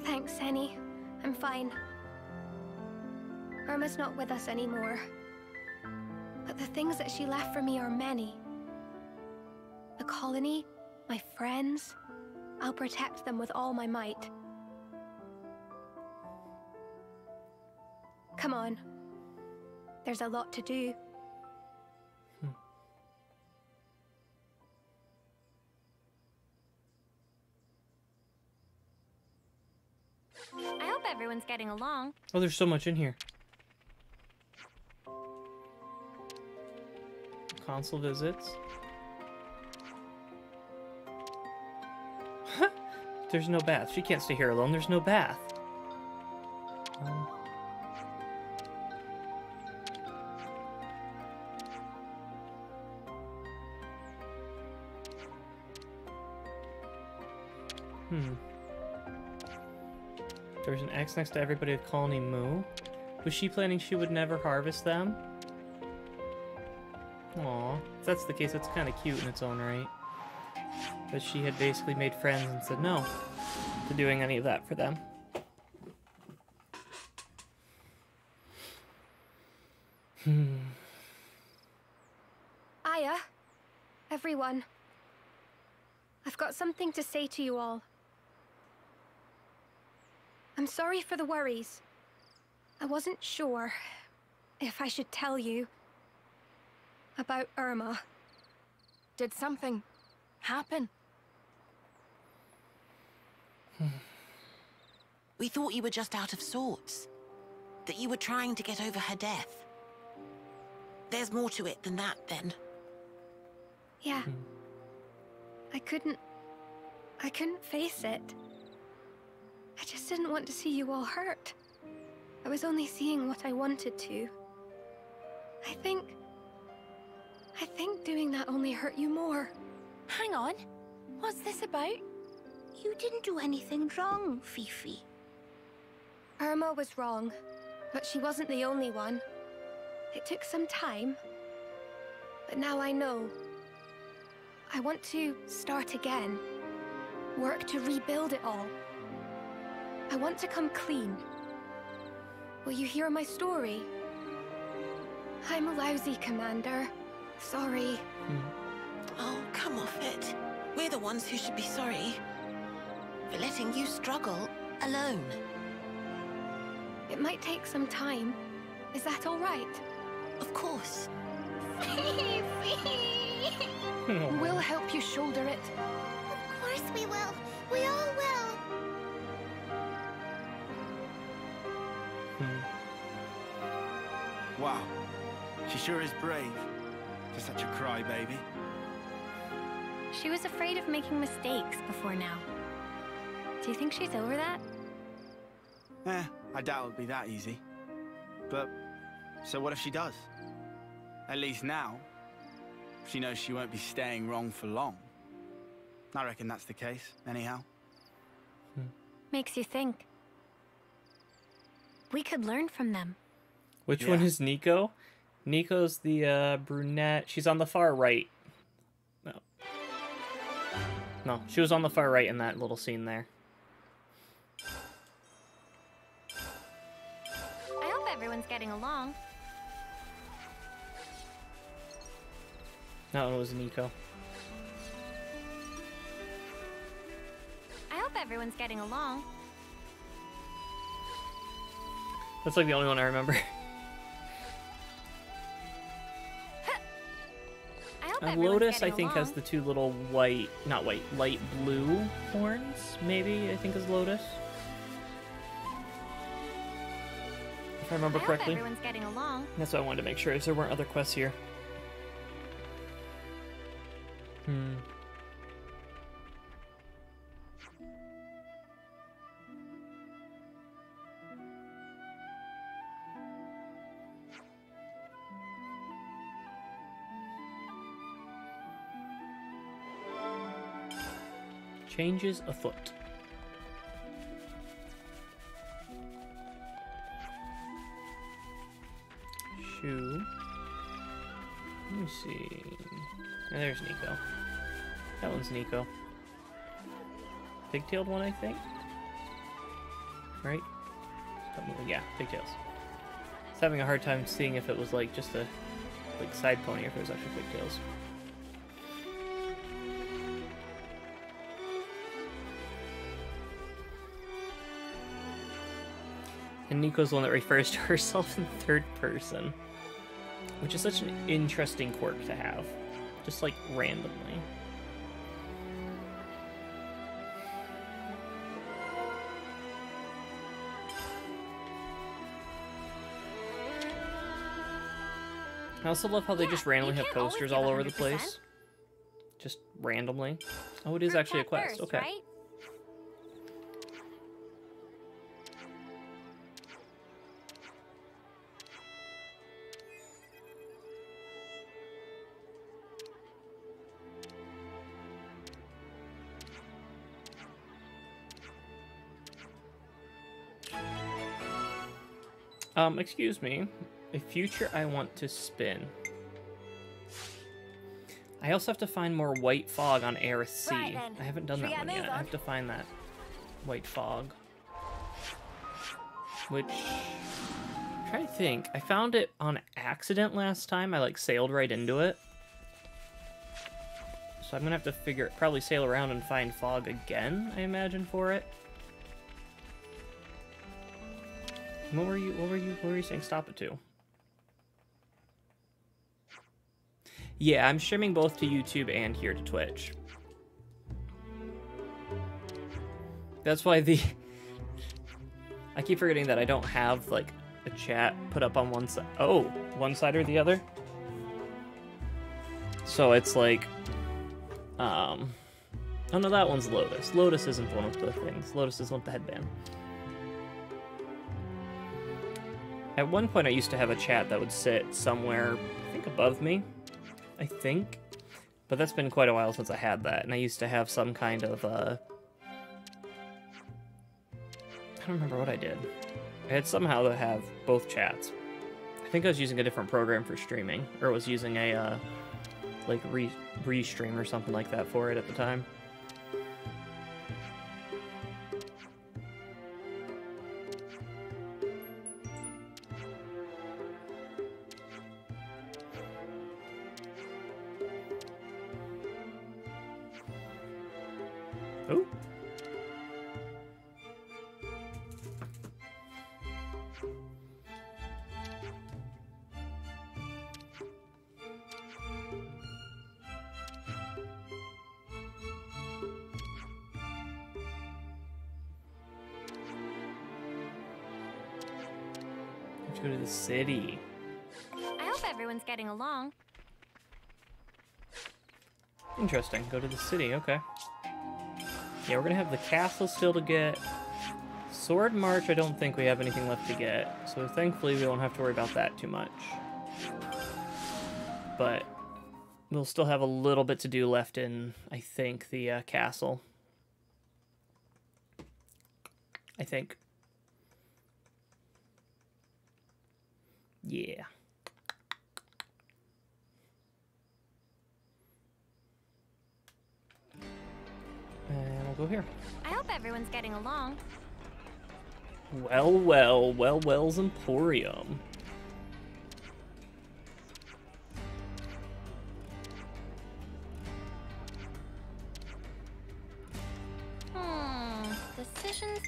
Thanks, Henny. I'm fine. Irma's not with us anymore. But the things that she left for me are many. The colony, my friends, I'll protect them with all my might. Come on. There's a lot to do. I hope everyone's getting along. Oh, there's so much in here. Consul visits. There's no bath. She can't stay here alone. There's no bath. There's an X next to everybody of Colony Moo. Was she planning she would never harvest them? Aw, if that's the case, that's kind of cute in its own right. But she had basically made friends and said no to doing any of that for them. Aya, everyone. I've got something to say to you all. I'm sorry for the worries. I wasn't sure if I should tell you about Irma. Did something happen? We thought you were just out of sorts. That you were trying to get over her death. There's more to it than that, then. Yeah. I couldn't face it. I just didn't want to see you all hurt. I was only seeing what I wanted to. I think doing that only hurt you more. Hang on. What's this about? You didn't do anything wrong, Fifi. Irma was wrong, but she wasn't the only one. It took some time, but now I know. I want to start again. Work to rebuild it all. I want to come clean. Will you hear my story? I'm a lousy commander. Sorry. Oh, come off it. We're the ones who should be sorry. For letting you struggle alone. It might take some time. Is that all right? Of course. We'll help you shoulder it. Of course we will. We all will. Wow. She sure is brave. For such a crybaby. She was afraid of making mistakes before now. Do you think she's over that? I doubt it'll be that easy. But, so what if she does? At least now, she knows she won't be staying wrong for long. I reckon that's the case, anyhow. Makes you think. We could learn from them. Which one is Nico? Nico's the brunette. She's on the far right. No, she was on the far right in that little scene there. I hope everyone's getting along. No, it was Nico. I hope everyone's getting along. That's like the only one I remember. Lotus, I think, has the two little white, not white, light blue horns, maybe, I think is Lotus. If I remember correctly. Everyone's getting along. That's what I wanted to make sure, is there weren't other quests here. Changes afoot. Shoe. Let me see. And there's Nico. That one's Nico. Pigtailed one, I think. Right? Yeah, pigtails. I was having a hard time seeing if it was like just a like side pony or if it was actually pigtails. And Nico's the one that refers to herself in third person, which is such an interesting quirk to have, just like randomly. I also love how they just randomly have posters all over the place. Just randomly. Oh, it is actually a quest. First, okay. Right? Excuse me. A future I want to spin. I also have to find more white fog on Aerith Sea. Right then. I haven't done Should we that one get a yet. move I on? have to find that white fog. Which, I'm trying to think. I found it on accident last time. I like sailed right into it. So I'm gonna have to probably sail around and find fog again, I imagine, for it. What were you saying stop it to? Yeah, I'm streaming both to YouTube and here to Twitch. That's why I keep forgetting that I don't have, like, a chat put up on one side. Oh, one side or the other? So it's like, oh no, that one's Lotus. Lotus isn't one of the things. Lotus is one with the headband. At one point I used to have a chat that would sit somewhere, I think above me. I think. But that's been quite a while since I had that, and I used to have some kind of, I don't remember what I did. I had somehow to have both chats. I think I was using a different program for streaming, or was using a, like, restream or something like that for it at the time. Oh. Let's go to the city. I hope everyone's getting along. Interesting. Go to the city. Okay. Yeah, we're gonna have the castle still to get. Sword March, I don't think we have anything left to get, so thankfully we won't have to worry about that too much. But we'll still have a little bit to do left in, I think, the castle. I think. Yeah. And we'll go here. I hope everyone's getting along. Well's Emporium.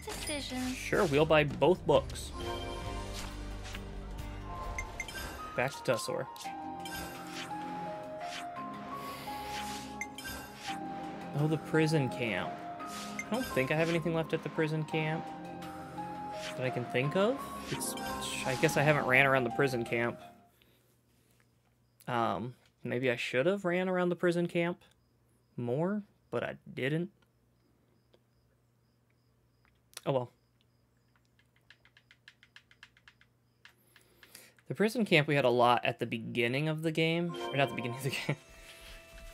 Decisions. Sure, we'll buy both books. Back to Tussor. Oh, the prison camp. I don't think I have anything left at the prison camp that I can think of. I guess I haven't ran around the prison camp. Maybe I should have ran around the prison camp more, but I didn't. Oh well. The prison camp we had a lot at the beginning of the game. Or not the beginning of the game.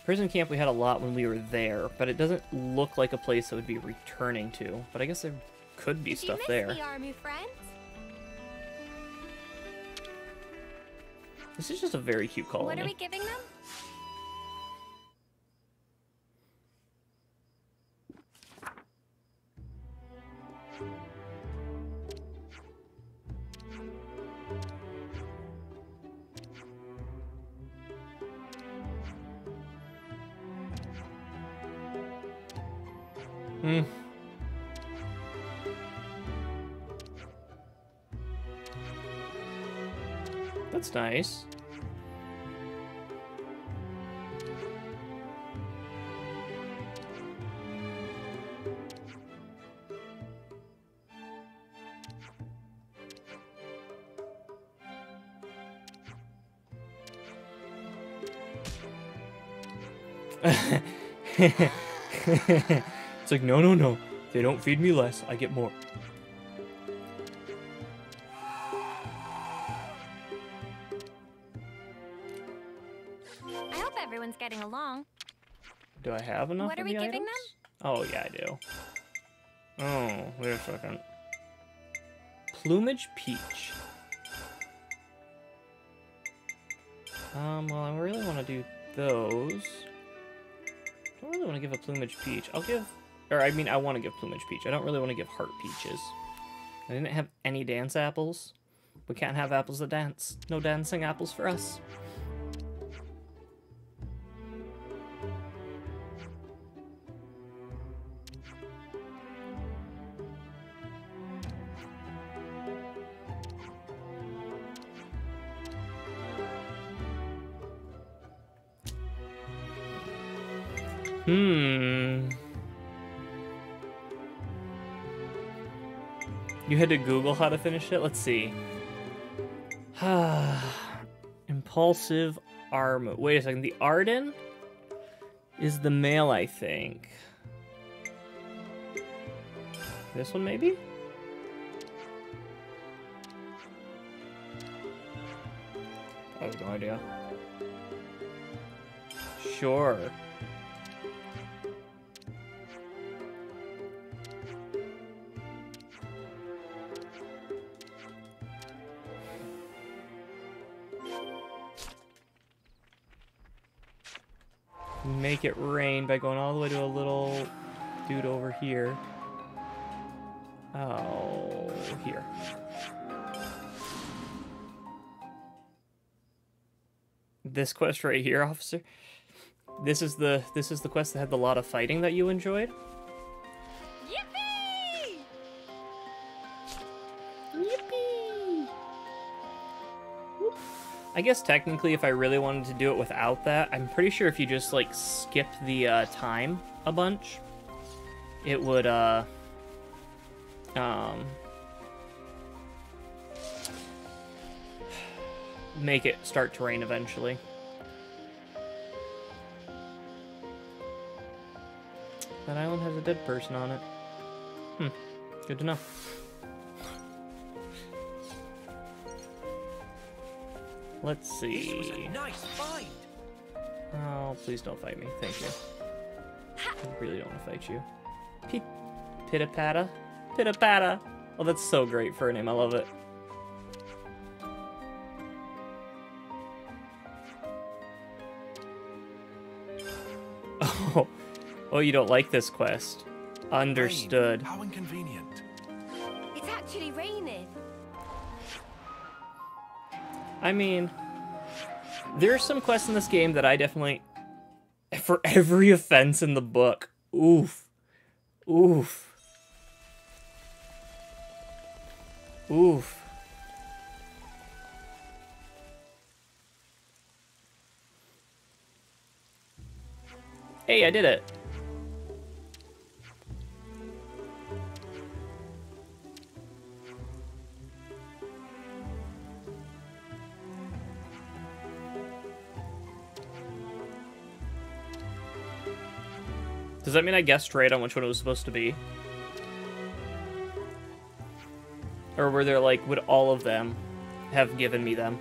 Prison camp we had a lot when we were there, but it doesn't look like a place that would be returning to. But I guess there could be stuff there. Me, army friends? This is just a very cute colony. What are we giving them? That's nice. It's like, no. They don't feed me less. I get more. I hope everyone's getting along. Do I have enough What are of we the giving items? them? Oh, yeah, I do. Oh, wait a second. Plumage Peach. Well, I really want to do those. I don't really want to give a plumage peach. I'll give, or I mean, I want to give plumage peach. I don't really want to give heart peaches. I didn't have any dance apples. We can't have apples that dance. No dancing apples for us. You had to Google how to finish it? Let's see. Impulsive armor. Wait a second. The Arden is the male, I think. This one, maybe? I have no idea. Sure. Make it rain by going all the way to a little dude over here. Oh, here. This quest right here, officer. This is the quest that had a lot of fighting that you enjoyed. Yippee! Yippee! Whoop. I guess technically if I really wanted to do it without that, I'm pretty sure if you just like skip the time a bunch, it would make it start to rain eventually. That island has a dead person on it. Good to know. Let's see. This was a nice find. Oh, please don't fight me. Thank you. I really don't want to fight you. Pitta-patta? Pitta-patta! Oh, that's so great for a name. I love it. Oh, you don't like this quest. Understood. Rain. How inconvenient. It's actually raining. I mean, there are some quests in this game that I definitely... For every offense in the book. Oof. Oof. Oof. Hey, I did it. Does that mean I guessed right on which one it was supposed to be? Or were there, like, would all of them have given me them?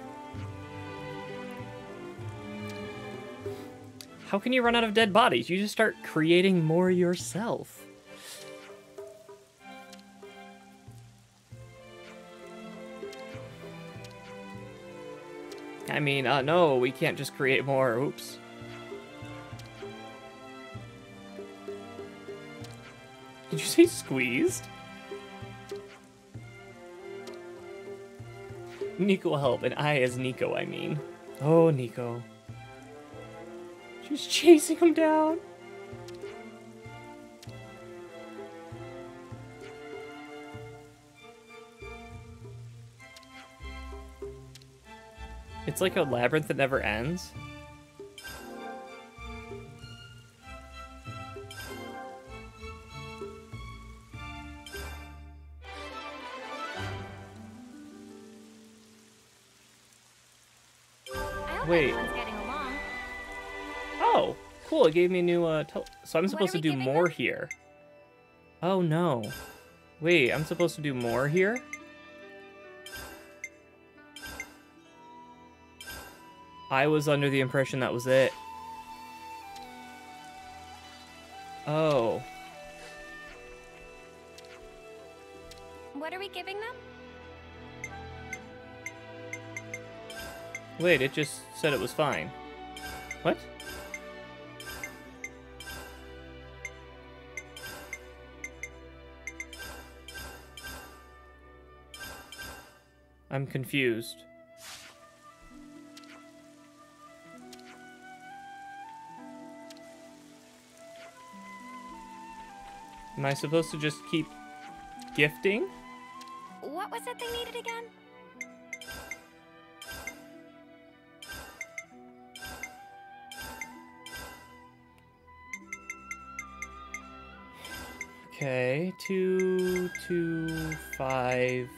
How can you run out of dead bodies? You just start creating more yourself. I mean, no, we can't just create more. Oops. Did you say squeezed? Nico will help, and I as Nico, I mean. Oh, Nico. She's chasing him down. It's like a labyrinth that never ends. Wait. Getting along. Oh, cool. It gave me a new, so I'm supposed to do more here. Oh, no. Wait, I'm supposed to do more here? I was under the impression that was it. Oh. What are we giving them? Wait, it just said it was fine. What? I'm confused. Am I supposed to just keep gifting? What was it they needed again? Okay, 2, 2, 5.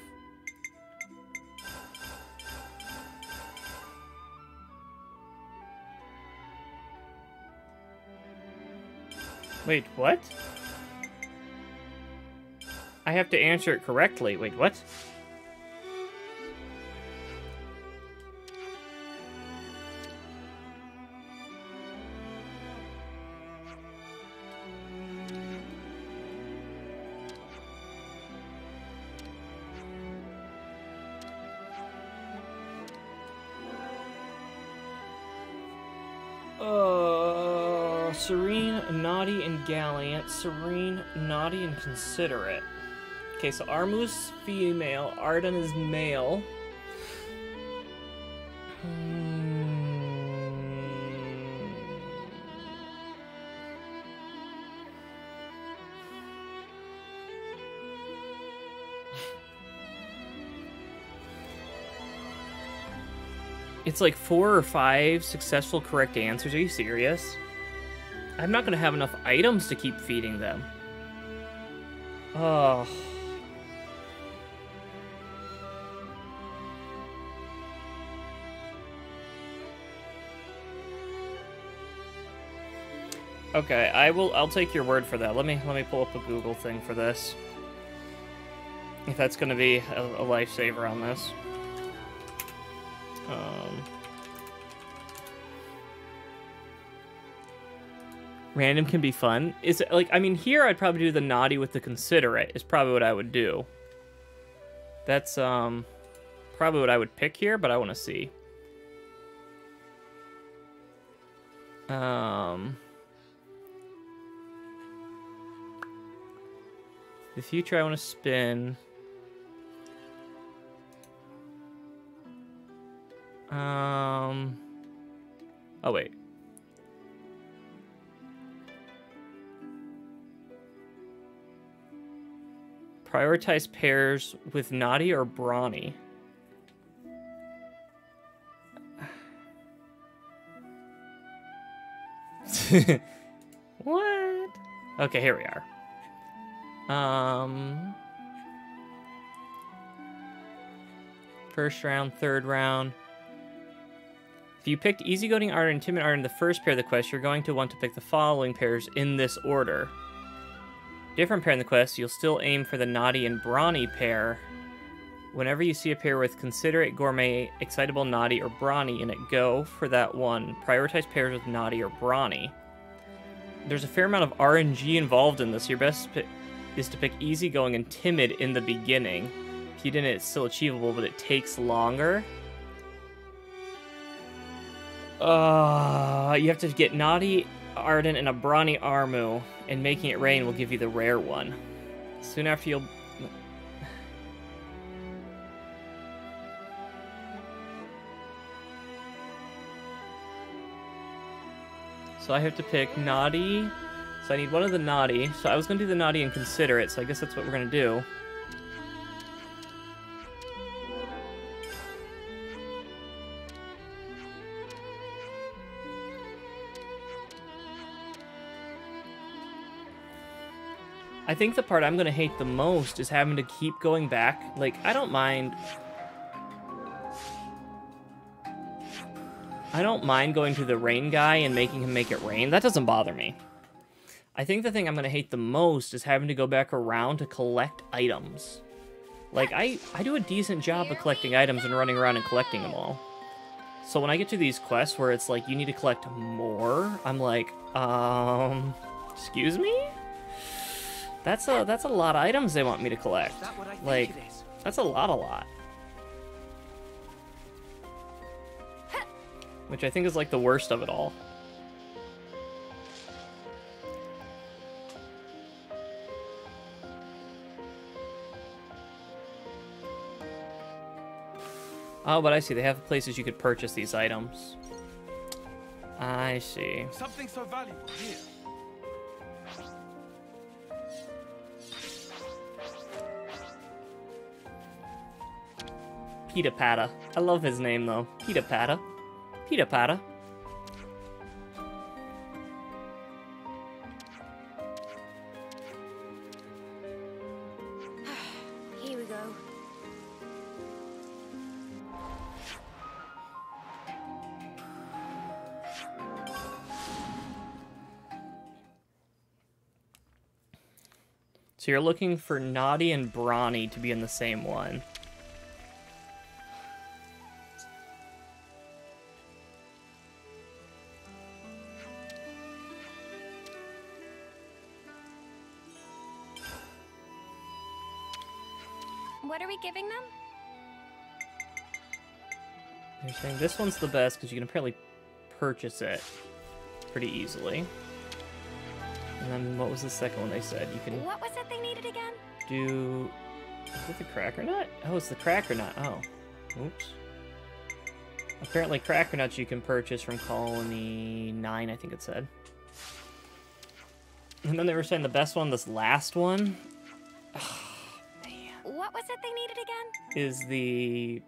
Wait, what? I have to answer it correctly. Wait, what? Serene, naughty, and gallant. Serene, naughty, and considerate. Okay, so Armu's female, Arden is male. It's like 4 or 5 successful correct answers. Are you serious? I'm not gonna have enough items to keep feeding them. Oh. Okay, I'll take your word for that. Let me pull up a Google thing for this. If that's gonna be a lifesaver on this. Random can be fun. Is it like, I mean, here I'd probably do the naughty with the considerate is probably what I would do. That's probably what I would pick here, but I want to see. The future I want to spin. Oh wait. Prioritize pairs with naughty or brawny. What? Okay, here we are. First round, third round. If you picked Easygoing Art and Timid Art in the first pair of the quest, you're going to want to pick the following pairs in this order. Different pair in the quest, you'll still aim for the naughty and brawny pair. Whenever you see a pair with considerate, gourmet, excitable, naughty, or brawny in it, go for that one. Prioritize pairs with naughty or brawny. There's a fair amount of RNG involved in this. Your best is to pick easygoing and timid in the beginning. If you didn't, it's still achievable, but it takes longer. You have to get naughty Arden and a brawny Armu, and making it rain will give you the rare one. Soon after you'll... So I have to pick naughty. So I need one of the naughty. So I was going to do the naughty and considerate, so I guess that's what we're going to do. I think the part I'm going to hate the most is having to keep going back. Like, I don't mind going to the rain guy and making him make it rain. That doesn't bother me. I think the thing I'm going to hate the most is having to go back around to collect items. Like, I do a decent job of collecting items and running around and collecting them all. So when I get to these quests where it's like, you need to collect more, I'm like, excuse me? That's a lot of items they want me to collect. Like, that's a lot. which I think is like the worst of it all. Oh, but I see. They have places you could purchase these items. I see. Something so valuable here. Pita Pata. I love his name, though. Pita Pata. Pita Pata. Here we go. So you're looking for Naughty and Brawny to be in the same one. What are we giving them? They're saying this one's the best because you can apparently purchase it pretty easily. And then what was the second one they said? You can What was it they needed again? do... Is it the Cracker Nut? Oh, it's the Cracker Nut. Oh. Oops. Apparently Cracker Nuts you can purchase from Colony 9, I think it said. And then they were saying the best one, this last one... What was it they needed again? is the...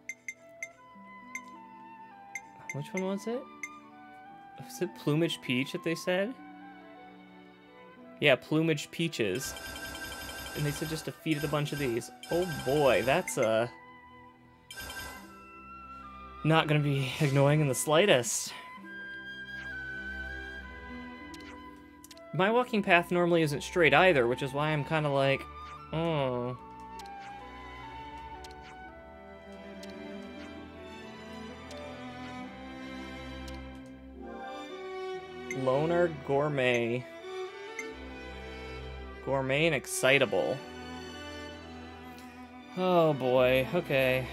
Which one was it? Was it Plumage Peach that they said? Yeah, Plumage Peaches. And they said just defeated a bunch of these. Oh boy, that's not gonna be annoying in the slightest. My walking path normally isn't straight either, which is why I'm kind of like, oh... Loner Gourmet. Gourmet and Excitable. Oh boy, okay.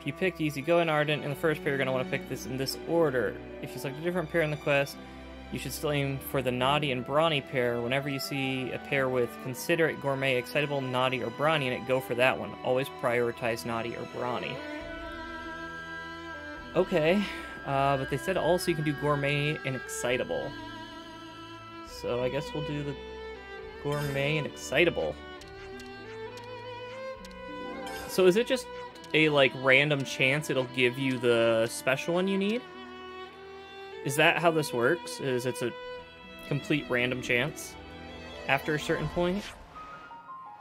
If you picked Easy Go and Ardent in the first pair, you're going to want to pick this in this order. If you select a different pair in the quest, you should still aim for the Naughty and Brawny pair. Whenever you see a pair with Considerate, Gourmet, Excitable, Naughty, or Brawny in it, go for that one. Always prioritize Naughty or Brawny. Okay, but they said also you can do Gourmet and Excitable. So I guess we'll do the Gourmet and Excitable. So is it just a, like, random chance it'll give you the special one you need? Is that how this works? Is it's a complete random chance after a certain point?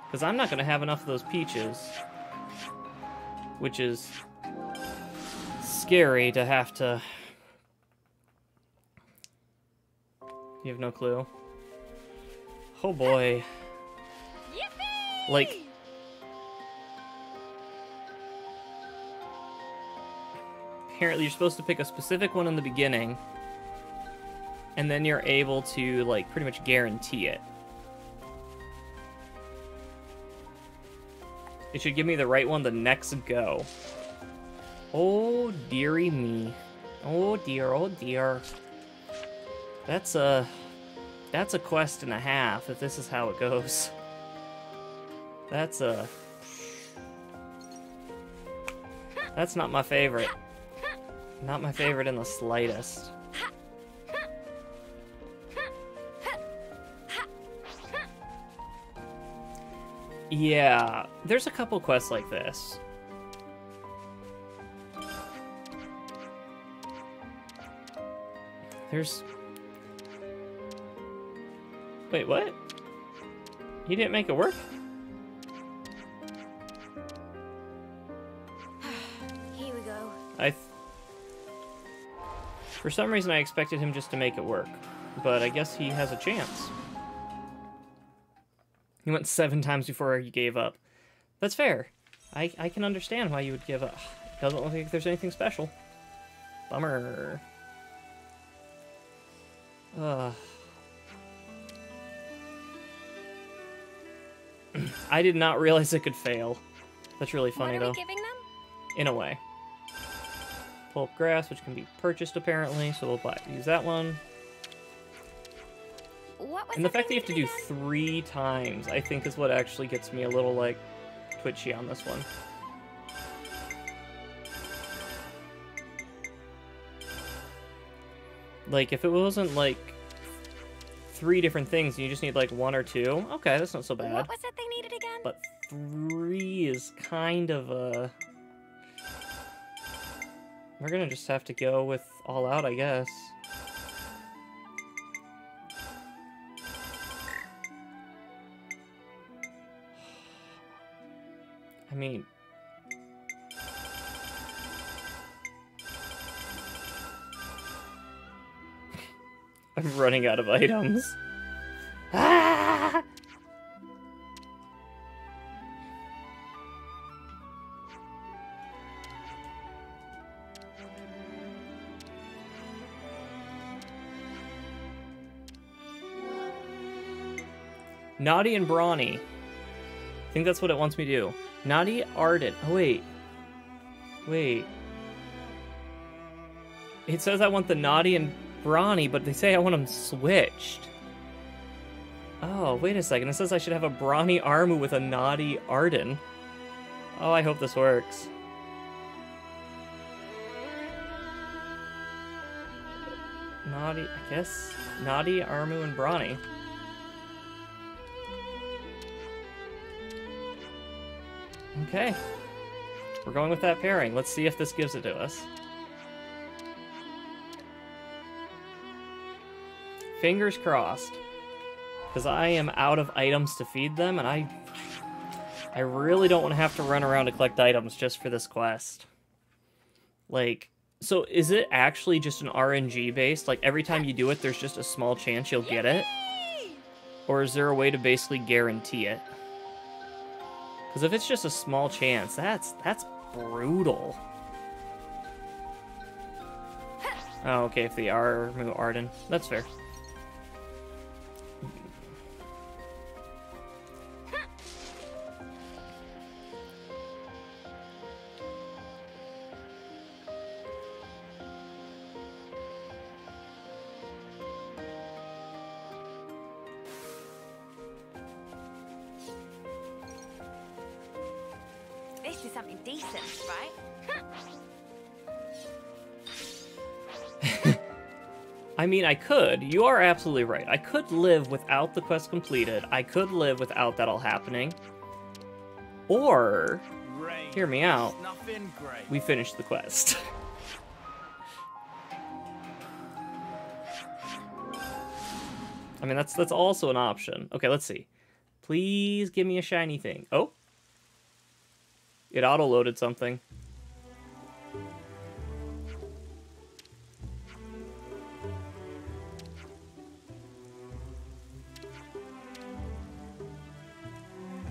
Because I'm not going to have enough of those peaches. Which is scary to have to... You have no clue? Oh boy. Yippee! Like... Apparently you're supposed to pick a specific one in the beginning, and then you're able to, like, pretty much guarantee it. It should give me the right one the next go. Oh, dearie me. Oh dear, oh dear. That's a quest and a half, if this is how it goes. That's not my favorite. Not my favorite in the slightest. Yeah, there's a couple quests like this. There's... Wait, what? He didn't make it work? Here we go. For some reason I expected him just to make it work, but I guess he has a chance. He went 7 times before he gave up. That's fair. I can understand why you would give up. Doesn't look like there's anything special. Bummer. I did not realize it could fail. That's really funny, though. What are we giving them? In a way. Pull up grass, which can be purchased apparently, so we'll use that one. And the fact that you have to do 3 times, I think, is what actually gets me a little, like, twitchy on this one. Like, if it wasn't, like, 3 different things, and you just need, like, 1 or 2, okay, that's not so bad. What was it they needed again? But 3 is kind of a... We're gonna just have to go with all out, I guess. I mean... I'm running out of items. Ah! Naughty and Brawny. I think that's what it wants me to do. Naughty Ardent. Oh, wait. Wait. It says I want the Naughty and Brawny, but they say I want them switched. Oh, wait a second. It says I should have a Brawny Armu with a Naughty Arden. Oh, I hope this works. Naughty, I guess. Naughty, Armu, and Brawny. Okay. We're going with that pairing. Let's see if this gives it to us. Fingers crossed. Because I am out of items to feed them, and I really don't want to have to run around to collect items just for this quest. Like, so is it actually just an RNG based? Like, every time you do it, there's just a small chance you'll get it? Or is there a way to basically guarantee it? Because if it's just a small chance, that's brutal. Oh, okay, if they are Arden. That's fair. This is something decent, right? I mean, I could. You are absolutely right. I could live without the quest completed. I could live without that all happening. Or, hear me out, we finish the quest. I mean, that's also an option. Okay, let's see. Please give me a shiny thing. Oh. It auto-loaded something.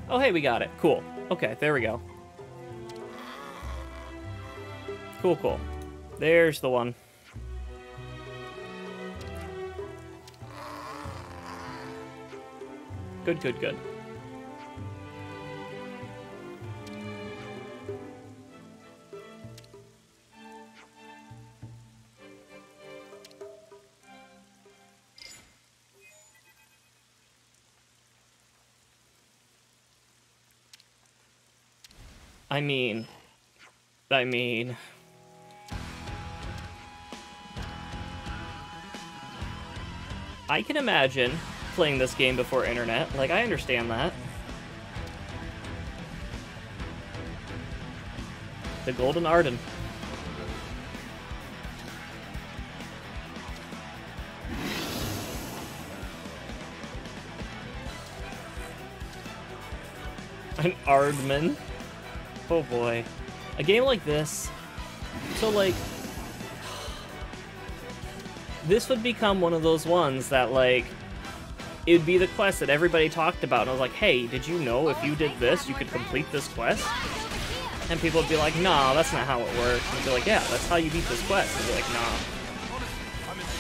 Oh, hey, we got it. Cool. Okay, there we go. Cool, cool. There's the one. Good, good, good. I mean... I can imagine playing this game before internet. Like, I understand that. The Golden Arden. An Ardman. Oh boy. A game like this, so like, this would become one of those ones that like, it would be the quest that everybody talked about, and I was like, hey, did you know if you did this, you could complete this quest? And people would be like, nah, that's not how it works. And I'd be like, yeah, that's how you beat this quest. And they'd be like, nah.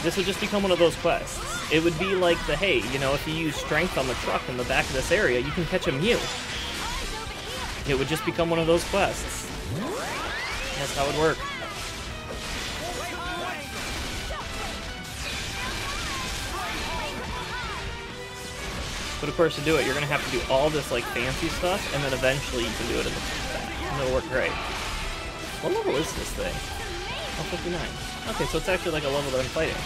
This would just become one of those quests. It would be like the, hey, you know, if you use strength on the truck in the back of this area, you can catch a Mew. It would just become one of those quests. That's how it would work. But of course, to do it, you're gonna have to do all this like fancy stuff, and then eventually you can do it in the back, and it'll work great. What level is this thing? Oh, 59. Okay, so it's actually like a level that I'm fighting.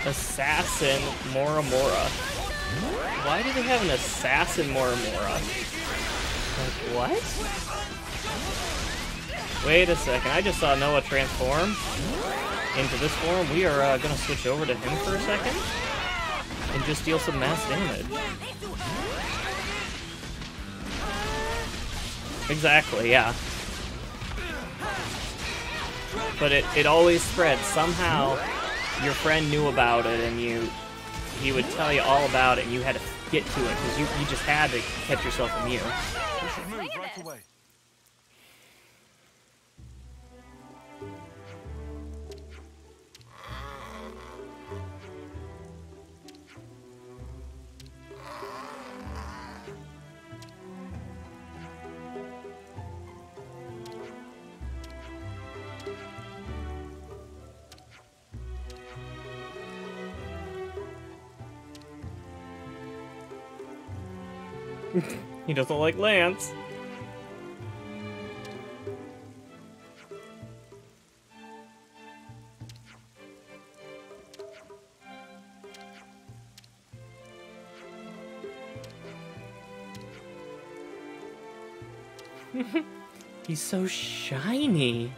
Assassin Mora Mora. Why do they have an Assassin Mora Mora? Like, what? Wait a second, I just saw Noah transform into this form. We are gonna switch over to him for a second and just deal some mass damage. Exactly, yeah. But it always spreads. Somehow your friend knew about it, and he would tell you all about it, and you had to get to it, because you just had to catch yourself immune. We should move right away. He doesn't like Lance. He's so shiny.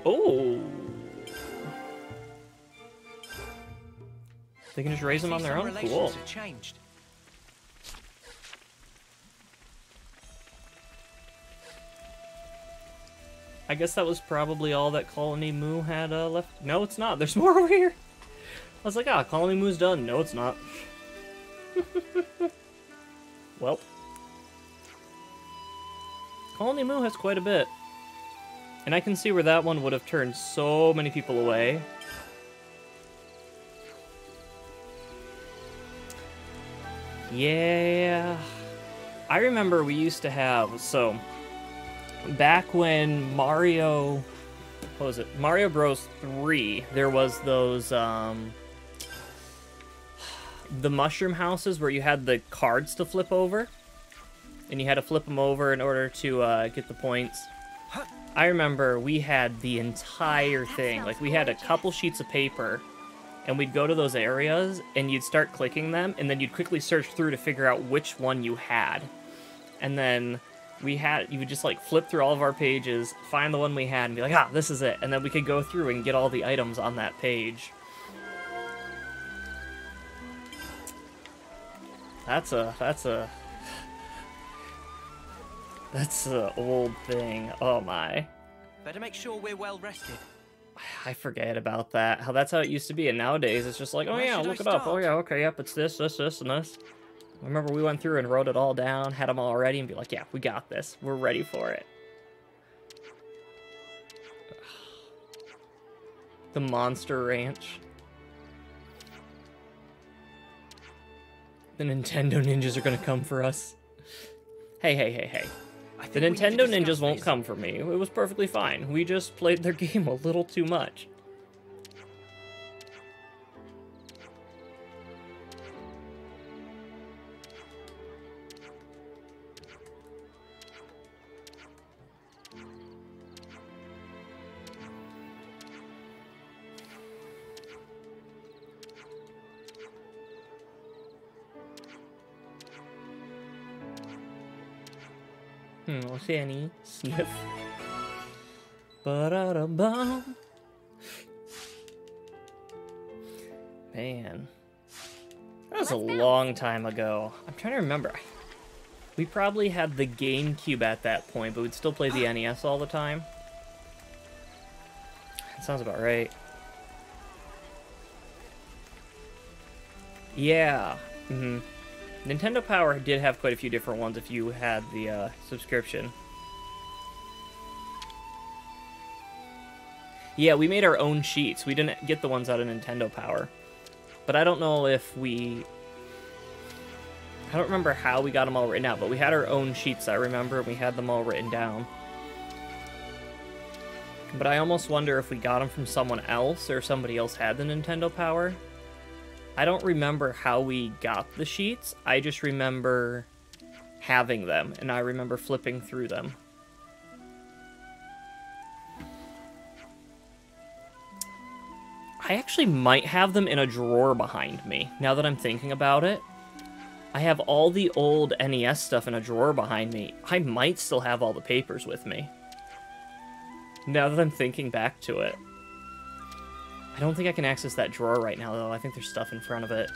Oh. They can just raise them on their own? Cool. Changed. I guess that was probably all that Colony Moo had left. No, it's not. There's more over here. I was like, ah, Colony Moo's done. No, it's not. Well. Colony Moo has quite a bit. And I can see where that one would have turned so many people away. Yeah. I remember we used to have, so back when Mario, what was it? Mario Bros. 3, there was those, the mushroom houses where you had the cards to flip over. And you had to flip them over in order to get the points. I remember we had the entire thing. Like, we had a couple sheets of paper, and we'd go to those areas, and you'd start clicking them, and then you'd quickly search through to figure out which one you had. And then you would just, like, flip through all of our pages, find the one we had, and be like, ah, this is it. And then we could go through and get all the items on that page. That's a old thing. Oh my. Better make sure we're well rested. I forget about that. That's how it used to be, and nowadays it's just like, oh yeah, look it up. Oh yeah, okay, yep, it's this, this, this, and this. I remember we went through and wrote it all down, had them all ready, and be like, yeah, we got this. We're ready for it. The Monster Ranch. The Nintendo ninjas are gonna come for us. Hey, hey, hey, hey. The Nintendo ninjas won't come for me. It was perfectly fine. We just played their game a little too much. What's any sniff? Ba-da-da-bum. Man, that was a long time ago. I'm trying to remember. We probably had the GameCube at that point, but we'd still play the NES all the time. That sounds about right. Yeah. Nintendo Power did have quite a few different ones if you had the subscription. Yeah, we made our own sheets. We didn't get the ones out of Nintendo Power. But I don't know if we... I don't remember how we got them all written out, but we had our own sheets, I remember, and we had them all written down. But I almost wonder if we got them from someone else, or somebody else had the Nintendo Power. I don't remember how we got the sheets. I just remember having them, and I remember flipping through them. I actually might have them in a drawer behind me, now that I'm thinking about it. I have all the old NES stuff in a drawer behind me. I might still have all the papers with me. Now that I'm thinking back to it. I don't think I can access that drawer right now, though. I think there's stuff in front of it.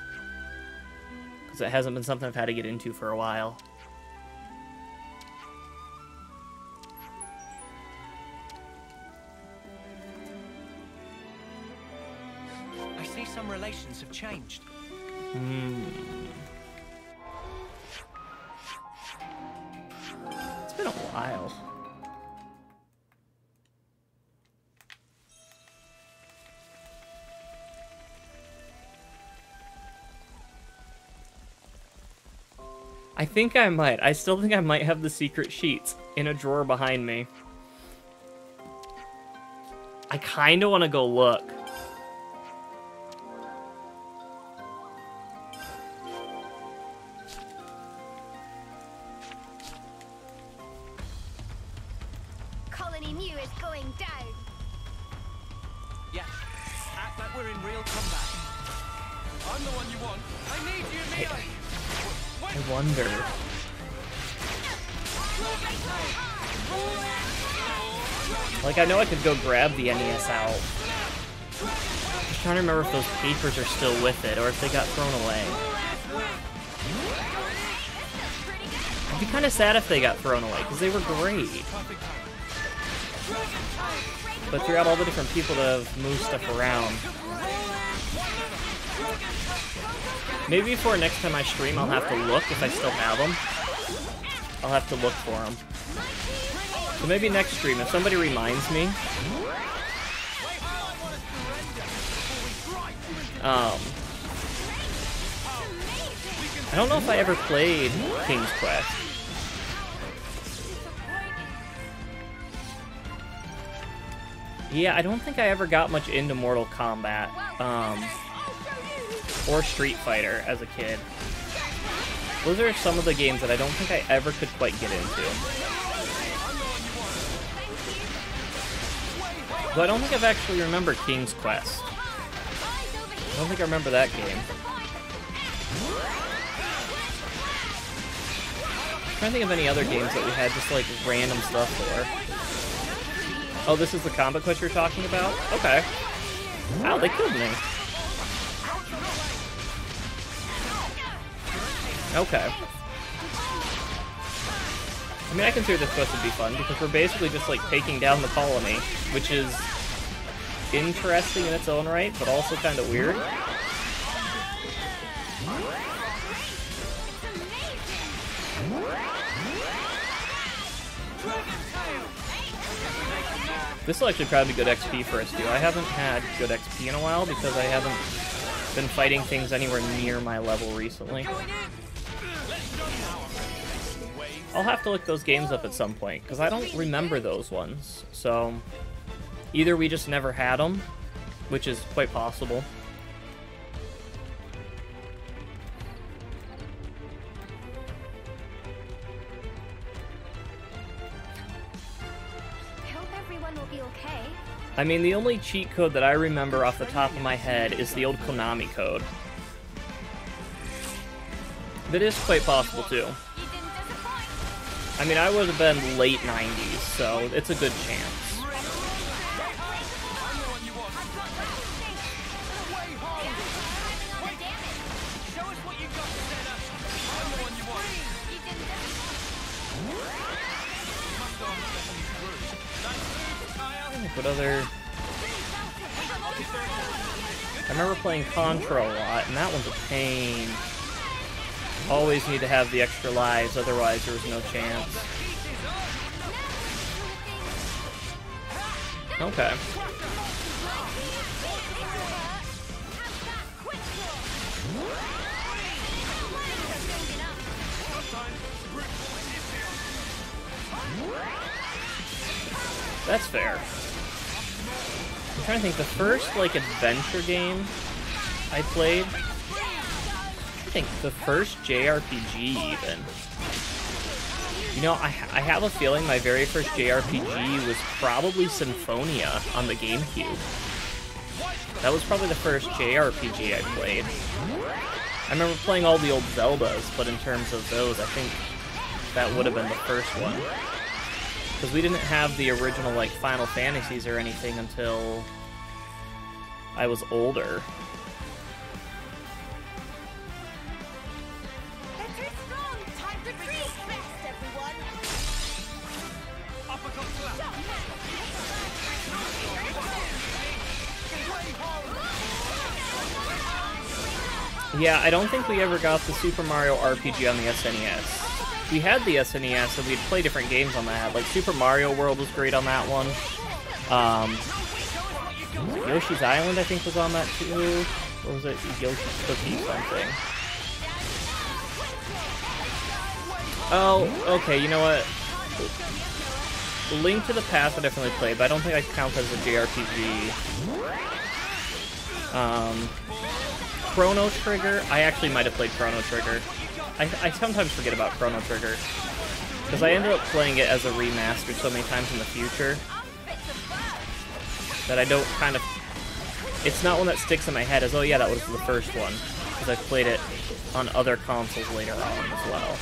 Because it hasn't been something I've had to get into for a while. I see some relations have changed. It's been a while. I think I might. I still think I might have the secret sheets in a drawer behind me. I kind of want to go look. Colony Mu is going down. Yeah, act like we're in real combat. I'm the one you want. I need you, Mio. I wonder. Like, I know I could go grab the NES out. I'm just trying to remember if those papers are still with it, or if they got thrown away. I'd be kind of sad if they got thrown away, because they were great. But throughout all the different people that have moved stuff around. Maybe before next time I stream, I'll have to look if I still have them. I'll have to look for them. So maybe next stream, if somebody reminds me. I don't know if I ever played King's Quest. Yeah, I don't think I ever got much into Mortal Kombat. Or Street Fighter as a kid. Those are some of the games that I don't think I ever could quite get into. But I don't think I've actually remembered King's Quest. I don't think I remember that game. I'm trying to think of any other games that we had just like random stuff for. Oh, this is the Combat Quest you're talking about? Okay. Wow, they killed me. Okay. I mean, I consider this quest to be fun, because we're basically just, like, taking down the colony, which is interesting in its own right, but also kind of weird. This will actually probably be good XP for us, too. I haven't had good XP in a while, because I haven't been fighting things anywhere near my level recently. I'll have to look those games up at some point, because I don't remember those ones. So, either we just never had them, which is quite possible. I hope everyone will be okay. I mean, the only cheat code that I remember off the top of my head is the old Konami code. That is quite possible, too. I mean, I would have been late 90s, so it's a good chance. What other... I remember playing Contra a lot, and that one's a pain. Always need to have the extra lives, otherwise there was no chance. Okay. That's fair. I'm trying to think, the first, like, adventure game I played, I think the first JRPG even. You know, I have a feeling my very first JRPG was probably Symphonia on the GameCube. That was probably the first JRPG I played. I remember playing all the old Zeldas, but in terms of those, I think that would have been the first one. Because we didn't have the original, like, Final Fantasies or anything until I was older. Yeah, I don't think we ever got the Super Mario RPG on the SNES. We had the SNES, and we'd play different games on that. Like, Super Mario World was great on that one. Yoshi's Island, I think, was on that too. Or was it Yoshi's Cookie something? Oh, okay, you know what? Link to the Past I definitely played, but I don't think I count as a JRPG. Chrono Trigger? I actually might have played Chrono Trigger. I sometimes forget about Chrono Trigger, because I ended up playing it as a remastered so many times in the future that I don't kind of... It's not one that sticks in my head as, oh yeah, that was the first one, because I played it on other consoles later on as well.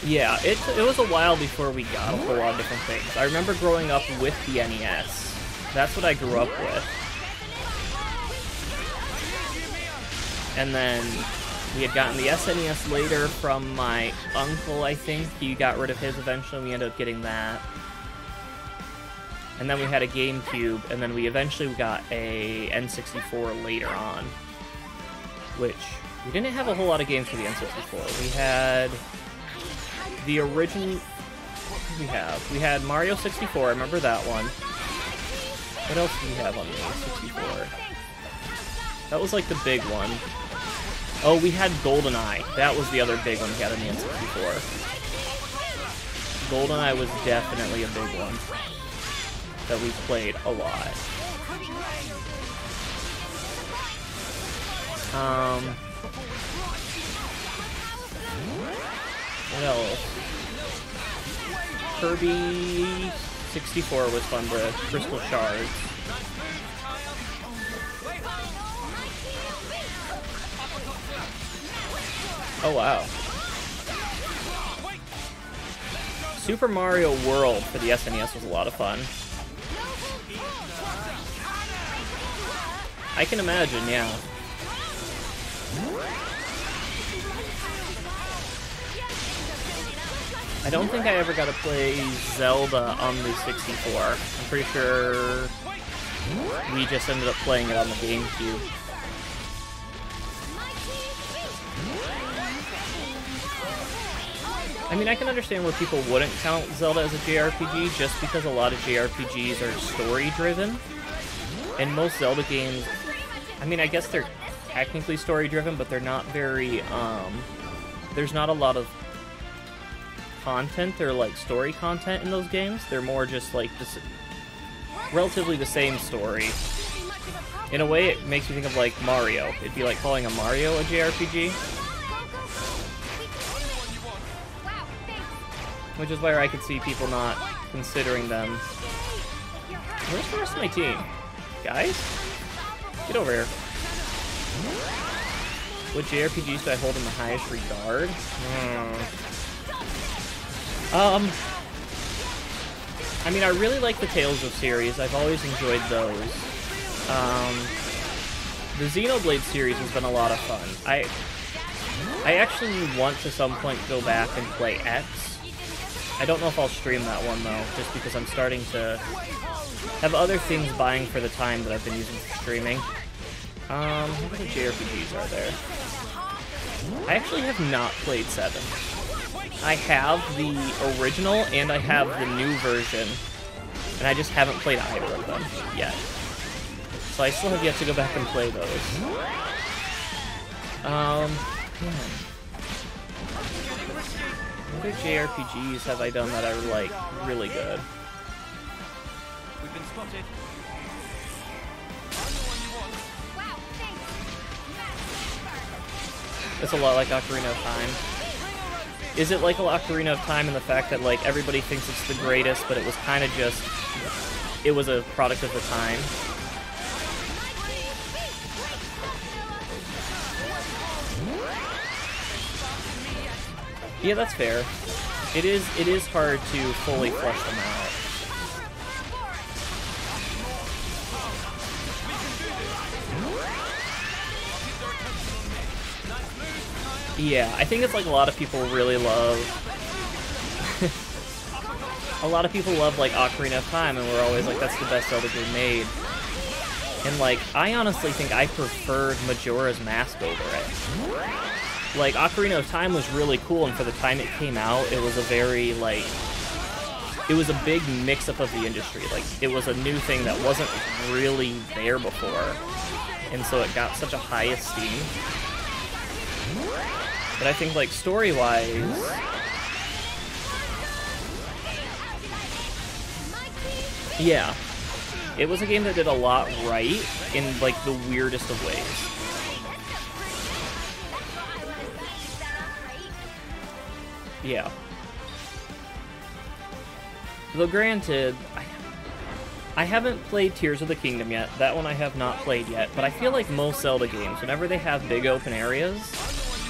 Yeah, it was a while before we got a whole lot of different things. I remember growing up with the NES. That's what I grew up with. And then we had gotten the SNES later from my uncle, I think. He got rid of his eventually, and we ended up getting that. And then we had a GameCube, and then we eventually got a N64 later on. Which, we didn't have a whole lot of games for the N64. We had... the original... What did we have? We had Mario 64, I remember that one. What else did we have on the N64? That was like the big one. Oh, we had GoldenEye. That was the other big one we had on the N64. GoldenEye was definitely a big one that we played a lot. What else? Kirby 64 was fun, the Crystal Shards. Oh wow. Super Mario World for the SNES was a lot of fun. I can imagine, yeah. I don't think I ever got to play Zelda on the 64. I'm pretty sure we just ended up playing it on the GameCube. I mean, I can understand where people wouldn't count Zelda as a JRPG, just because a lot of JRPGs are story-driven. And most Zelda games, I mean, I guess they're technically story-driven, but they're not very, there's not a lot of content or, like, story content in those games. They're more just, like, relatively the same story. In a way, it makes me think of, like, Mario. It'd be like calling a Mario a JRPG. Which is where I could see people not considering them. Where's the rest of my team? Guys? Get over here. What JRPGs do I hold in the highest regard? I mean, I really like the Tales of series. I've always enjoyed those. The Xenoblade series has been a lot of fun. I actually want to some point go back and play X. I don't know if I'll stream that one though, just because I'm starting to have other things vying for the time that I've been using for streaming. How many JRPGs are there? I actually have not played 7. I have the original and I have the new version, and I just haven't played either of them yet. So I still have yet to go back and play those. Man. What other JRPGs have I done that are, like, really good? We've been spotted. It's a lot like Ocarina of Time. Is it like Ocarina of Time in the fact that, like, everybody thinks it's the greatest, but it was kind of just... It was a product of the time? Yeah, that's fair. It is hard to fully flesh them out. Yeah, I think it's like a lot of people really love... a lot of people love, like, Ocarina of Time, and we're always like, that's the best Zelda game made. And, like, I honestly think I preferred Majora's Mask over it. Like, Ocarina of Time was really cool, and for the time it came out, it was a very, like... It was a big mix-up of the industry. Like, it was a new thing that wasn't really there before. And so it got such a high esteem. But I think, like, story-wise... Yeah. It was a game that did a lot right in, like, the weirdest of ways. Yeah. Though granted, I haven't played Tears of the Kingdom yet. That one I have not played yet. But I feel like most Zelda games, whenever they have big open areas,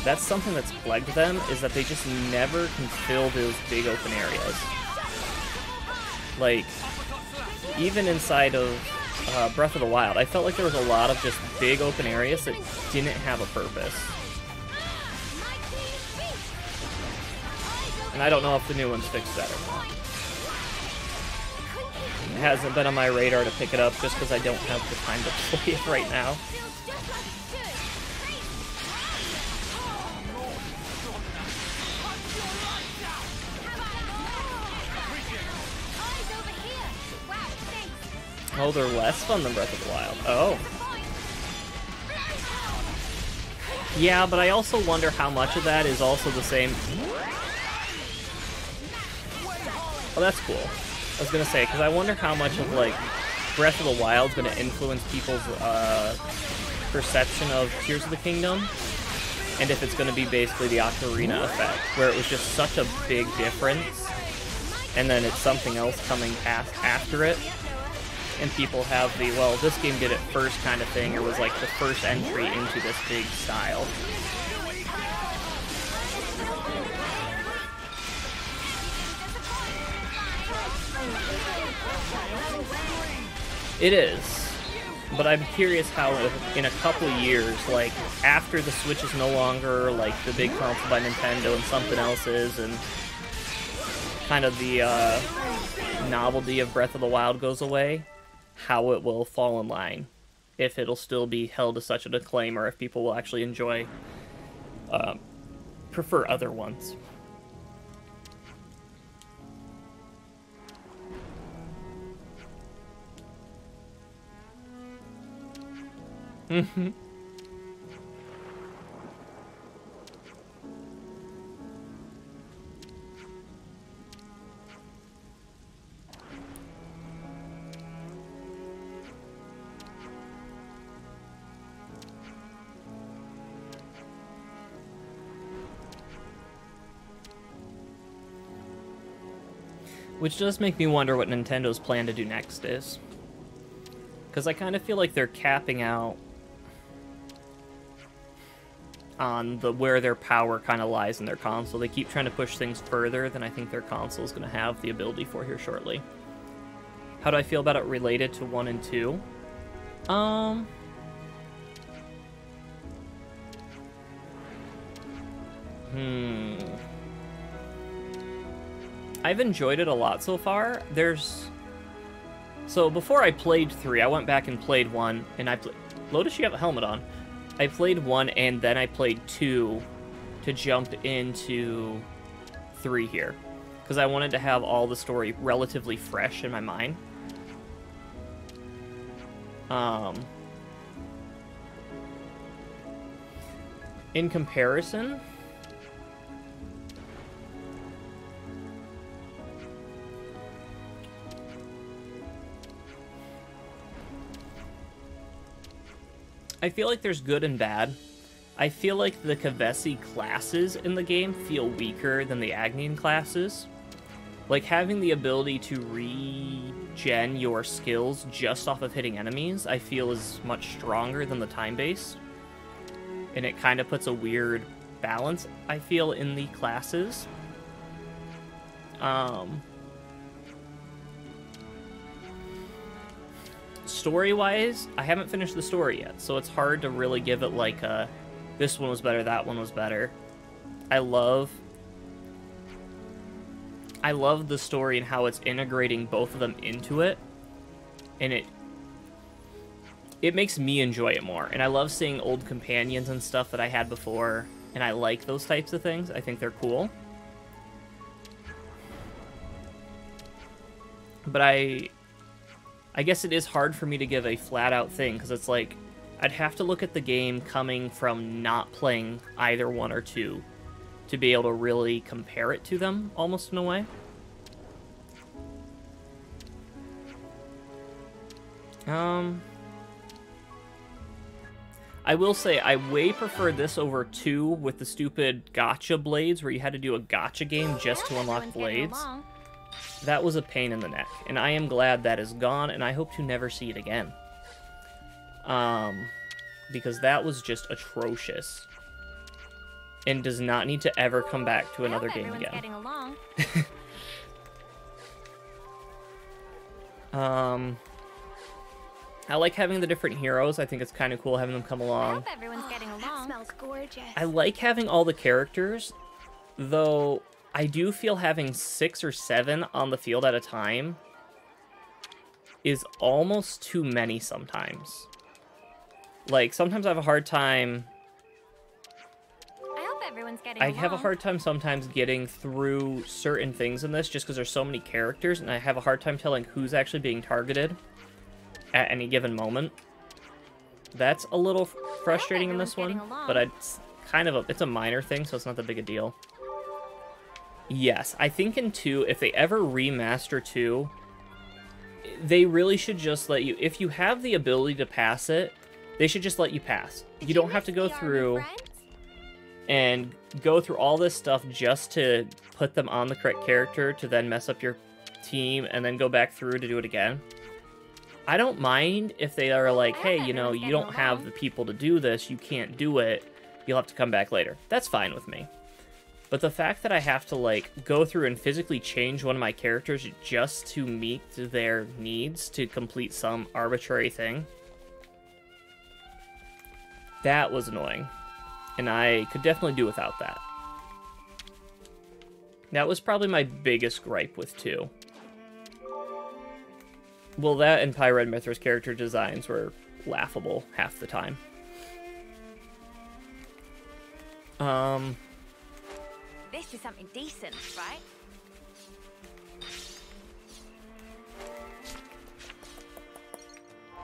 that's something that's plagued them, is that they just never can fill those big open areas. Like, even inside of Breath of the Wild, I felt like there was a lot of just big open areas that didn't have a purpose. And I don't know if the new one's fixed that or not. It hasn't been on my radar to pick it up just because I don't have the time to play it right now. Oh, they're less fun than Breath of the Wild. Oh. Yeah, but I also wonder how much of that is also the same... Oh, that's cool. I was gonna say, because I wonder how much of, like, Breath of the Wild's gonna influence people's, perception of Tears of the Kingdom, and if it's gonna be basically the Ocarina effect, where it was just such a big difference, and then it's something else coming past after it, and people have the, well, this game did it first kind of thing, or was, like, the first entry into this big style. It is, but I'm curious how in a couple years, like, after the Switch is no longer, like, the big console by Nintendo and something else is, and kind of the novelty of Breath of the Wild goes away, how it will fall in line. If it'll still be held to such an acclaim, or if people will actually enjoy, prefer other ones. Mm-hmm. Which does make me wonder what Nintendo's plan to do next is. Because I kind of feel like they're capping out on where their power kind of lies in their console. They keep trying to push things further than I think their console is going to have the ability for here shortly. How do I feel about it related to 1 and 2? I've enjoyed it a lot so far. So before I played 3, I went back and played 1, and I played... Lotus, you have a helmet on. I played 1, and then I played 2 to jump into 3 here. Because I wanted to have all the story relatively fresh in my mind. In comparison... I feel like there's good and bad. I feel like the Kavesi classes in the game feel weaker than the Agnian classes. Like, having the ability to regen your skills just off of hitting enemies, I feel is much stronger than the time-based. And it kind of puts a weird balance, I feel, in the classes. Story-wise, I haven't finished the story yet, so it's hard to really give it like a, this one was better, that one was better. I love the story and how it's integrating both of them into it, and it makes me enjoy it more. And I love seeing old companions and stuff that I had before, and I like those types of things. I think they're cool. But I guess it is hard for me to give a flat-out thing, because it's like, I'd have to look at the game coming from not playing either 1 or 2 to be able to really compare it to them, almost in a way. I will say, I way prefer this over 2 with the stupid gotcha blades, where you had to do a gotcha game just to unlock blades. That was a pain in the neck, and I am glad that is gone, and I hope to never see it again. Because that was just atrocious. And does not need to ever come back to another game again. I like having the different heroes. I think it's kind of cool having them come along. I hope everyone's getting along. That smells gorgeous. I like having all the characters, though I do feel having 6 or 7 on the field at a time is almost too many sometimes. Like, sometimes I have a hard time... I hope everyone's getting I along. have a hard time sometimes getting through certain things in this just because there's so many characters, and I have a hard time telling who's actually being targeted at any given moment. That's a little frustrating in this one, but it's kind of it's a minor thing, so it's not that big a deal. Yes, I think in 2, if they ever remaster 2, they really should just let you... If you have the ability to pass it, they should just let you pass. You don't have to go through and go through all this stuff just to put them on the correct character to then mess up your team and then go back through to do it again. I don't mind if they are like, hey, you know, you don't have the people to do this, you can't do it, you'll have to come back later. That's fine with me. But the fact that I have to, like, go through and physically change one of my characters just to meet their needs to complete some arbitrary thing, that was annoying. And I could definitely do without that. That was probably my biggest gripe with 2. Well, that and Pyred Mythra's character designs were laughable half the time. This is something decent, right?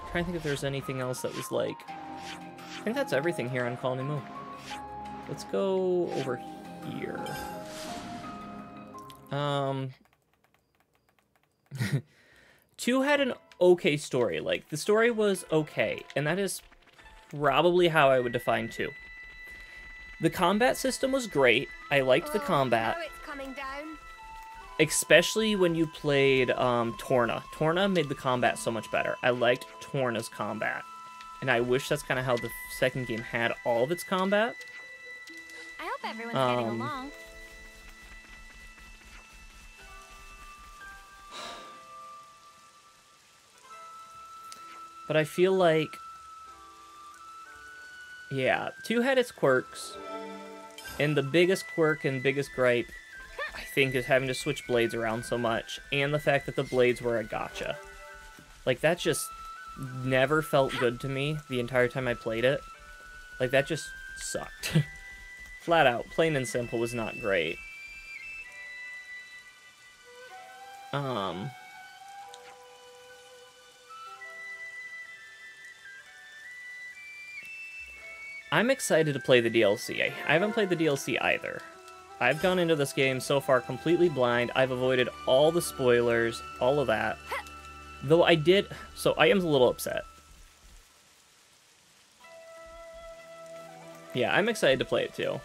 I'm trying to think if there's anything else that was like... I think that's everything here on Colony Moo. Let's go over here. 2 had an okay story. Like, the story was okay, and that is probably how I would define 2. The combat system was great. I liked the combat. Now it's coming down. Especially when you played Torna. Torna made the combat so much better. I liked Torna's combat. And I wish that's kind of how the second game had all of its combat. I hope everyone's getting along. But I feel like... Yeah, 2 had its quirks. And the biggest quirk and biggest gripe, I think, is having to switch blades around so much, and the fact that the blades were a gacha. Like, that just never felt good to me the entire time I played it. Like, that just sucked. Flat out, plain and simple, was not great. I'm excited to play the DLC. I haven't played the DLC either. I've gone into this game so far completely blind. I've avoided all the spoilers, all of that. Though I did... So I am a little upset. Yeah, I'm excited to play it too.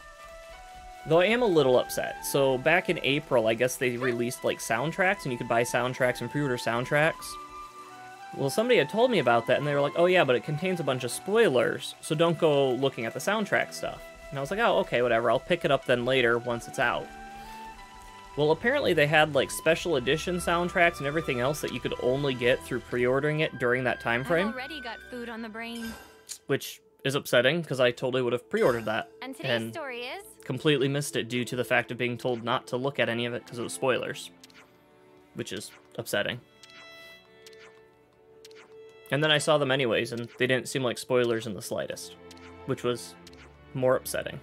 Though I am a little upset. So back in April, I guess they released like soundtracks, and you could buy soundtracks and pre-order soundtracks. Well, somebody had told me about that, and they were like, oh yeah, but it contains a bunch of spoilers, so don't go looking at the soundtrack stuff. And I was like, oh, okay, whatever, I'll pick it up then later once it's out. Well, apparently they had, like, special edition soundtracks and everything else that you could only get through pre-ordering it during that time frame. I've already got food on the brain. Which is upsetting, because I totally would have pre-ordered that. And today's story is... completely missed it due to the fact of being told not to look at any of it because it was spoilers. Which is upsetting. And then I saw them anyways, and they didn't seem like spoilers in the slightest. Which was more upsetting.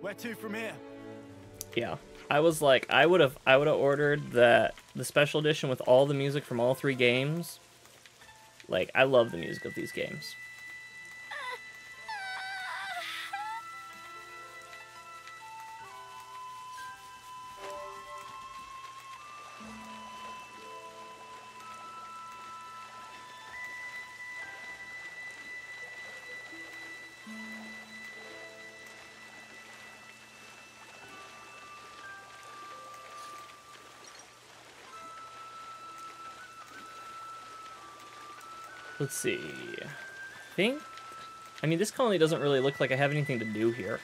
Where to from here? Yeah. I was like, I would have ordered the special edition with all the music from all 3 games. Like, I love the music of these games. Let's see. I mean, this colony doesn't really look like I have anything to do here.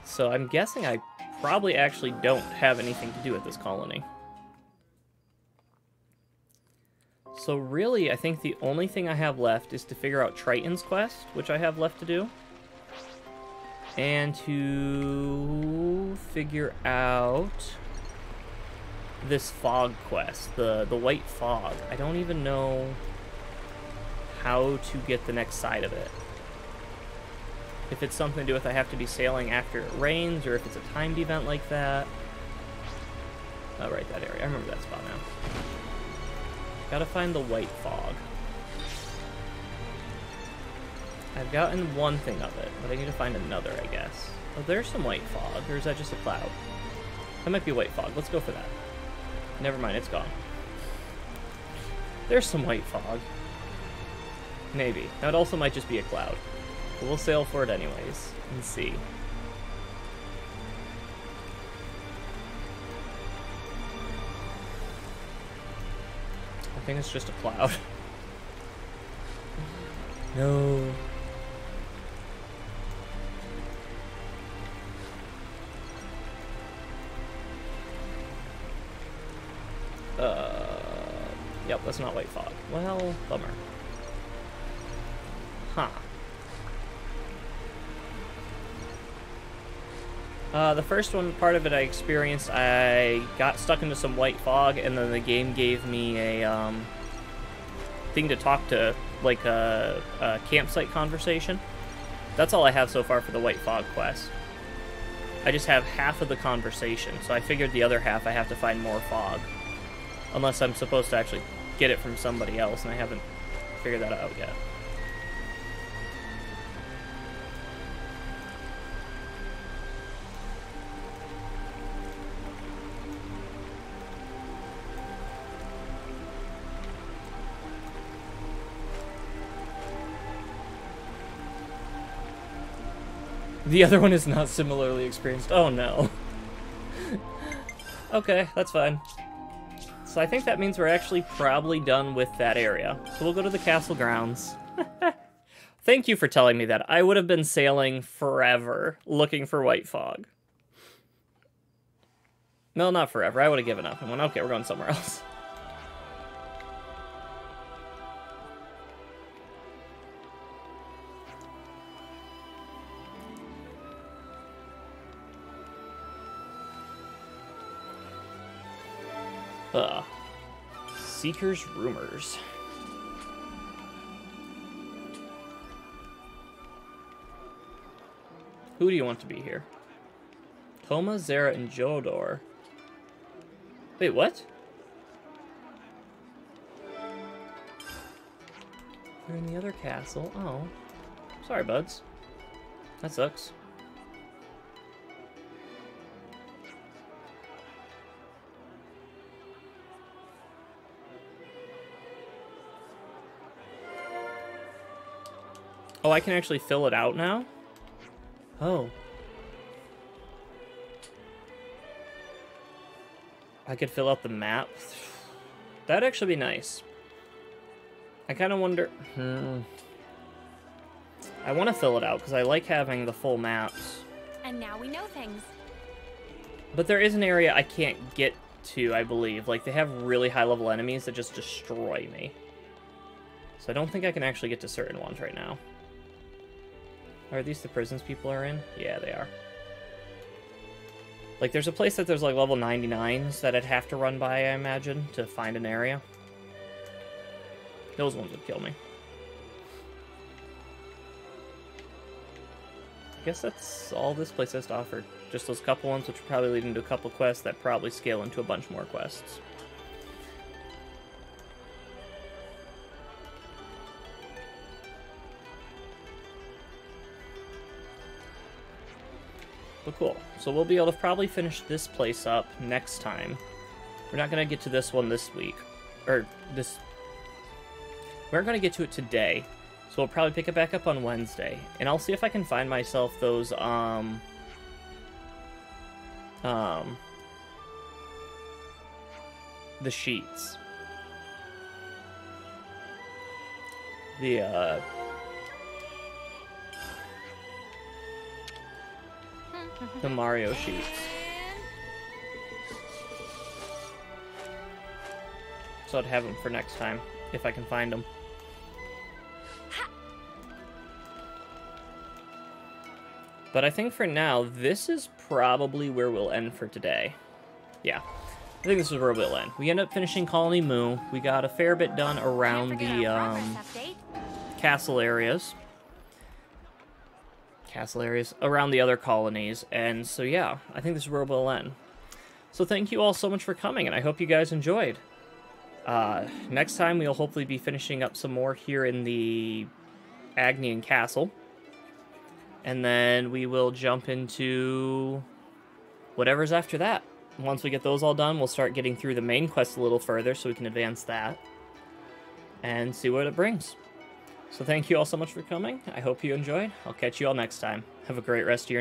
So I'm guessing I probably actually don't have anything to do at this colony. So really, I think the only thing I have left is to figure out Triton's quest, which I have left to do. And to figure out this fog quest, the white fog. I don't even know how to get the next side of it. If it's something to do with I have to be sailing after it rains, or if it's a timed event like that. Oh, right, that area. I remember that spot now. Gotta find the white fog. I've gotten one thing of it, but I need to find another, I guess. Oh, there's some white fog, or is that just a cloud? That might be white fog. Let's go for that. Never mind, it's gone. There's some white fog. Maybe. Now it also might just be a cloud. But we'll sail for it anyways, and see. I think it's just a cloud. No. Yep, that's not white fog. Well, bummer. Huh. The first one, part of it I experienced, I got stuck into some white fog, and then the game gave me a, thing to talk to, like a campsite conversation. That's all I have so far for the white fog quest. I just have half of the conversation, so I figured the other half I have to find more fog. Unless I'm supposed to actually get it from somebody else, and I haven't figured that out yet. The other one is not similarly experienced. Oh no. Okay, that's fine. So I think that means we're actually probably done with that area. So we'll go to the castle grounds. Thank you for telling me that. I would have been sailing forever looking for white fog. No, not forever. I would have given up and went, okay, we're going somewhere else. Seeker's Rumors. Who do you want to be here? Toma, Zera, and Jodor. Wait, what? They're in the other castle. Oh. Sorry, buds. That sucks. Oh, I can actually fill it out now? Oh. I could fill out the map? That'd actually be nice. I kind of wonder... I want to fill it out, because I like having the full maps. And now we know things. But there is an area I can't get to, I believe. Like, they have really high-level enemies that just destroy me. So I don't think I can actually get to certain ones right now. Are these the prisons people are in? Yeah, they are. Like, there's a place that there's, like, level 99s that I'd have to run by, I imagine, to find an area. Those ones would kill me. I guess that's all this place has to offer. Just those couple ones, which will probably lead into a couple quests that probably scale into a bunch more quests. But cool. So we'll be able to probably finish this place up next time. We're not going to get to this one this week. Or this... We aren't going to get to it today. So we'll probably pick it back up on Wednesday. And I'll see if I can find myself those, the, sheets. The Mario sheets. So I'd have them for next time, if I can find them. But I think for now, this is probably where we'll end for today. Yeah, I think this is where we'll end. We end up finishing Colony Moo. We got a fair bit done around the castle areas. Around the other colonies. And so, yeah, I think this is where we'll end. So thank you all so much for coming, and I hope you guys enjoyed. Next time, we'll hopefully be finishing up some more here in the Agnian Castle. And then we will jump into whatever's after that. Once we get those all done, we'll start getting through the main quest a little further so we can advance that. And see what it brings. So thank you all so much for coming. I hope you enjoyed. I'll catch you all next time. Have a great rest of your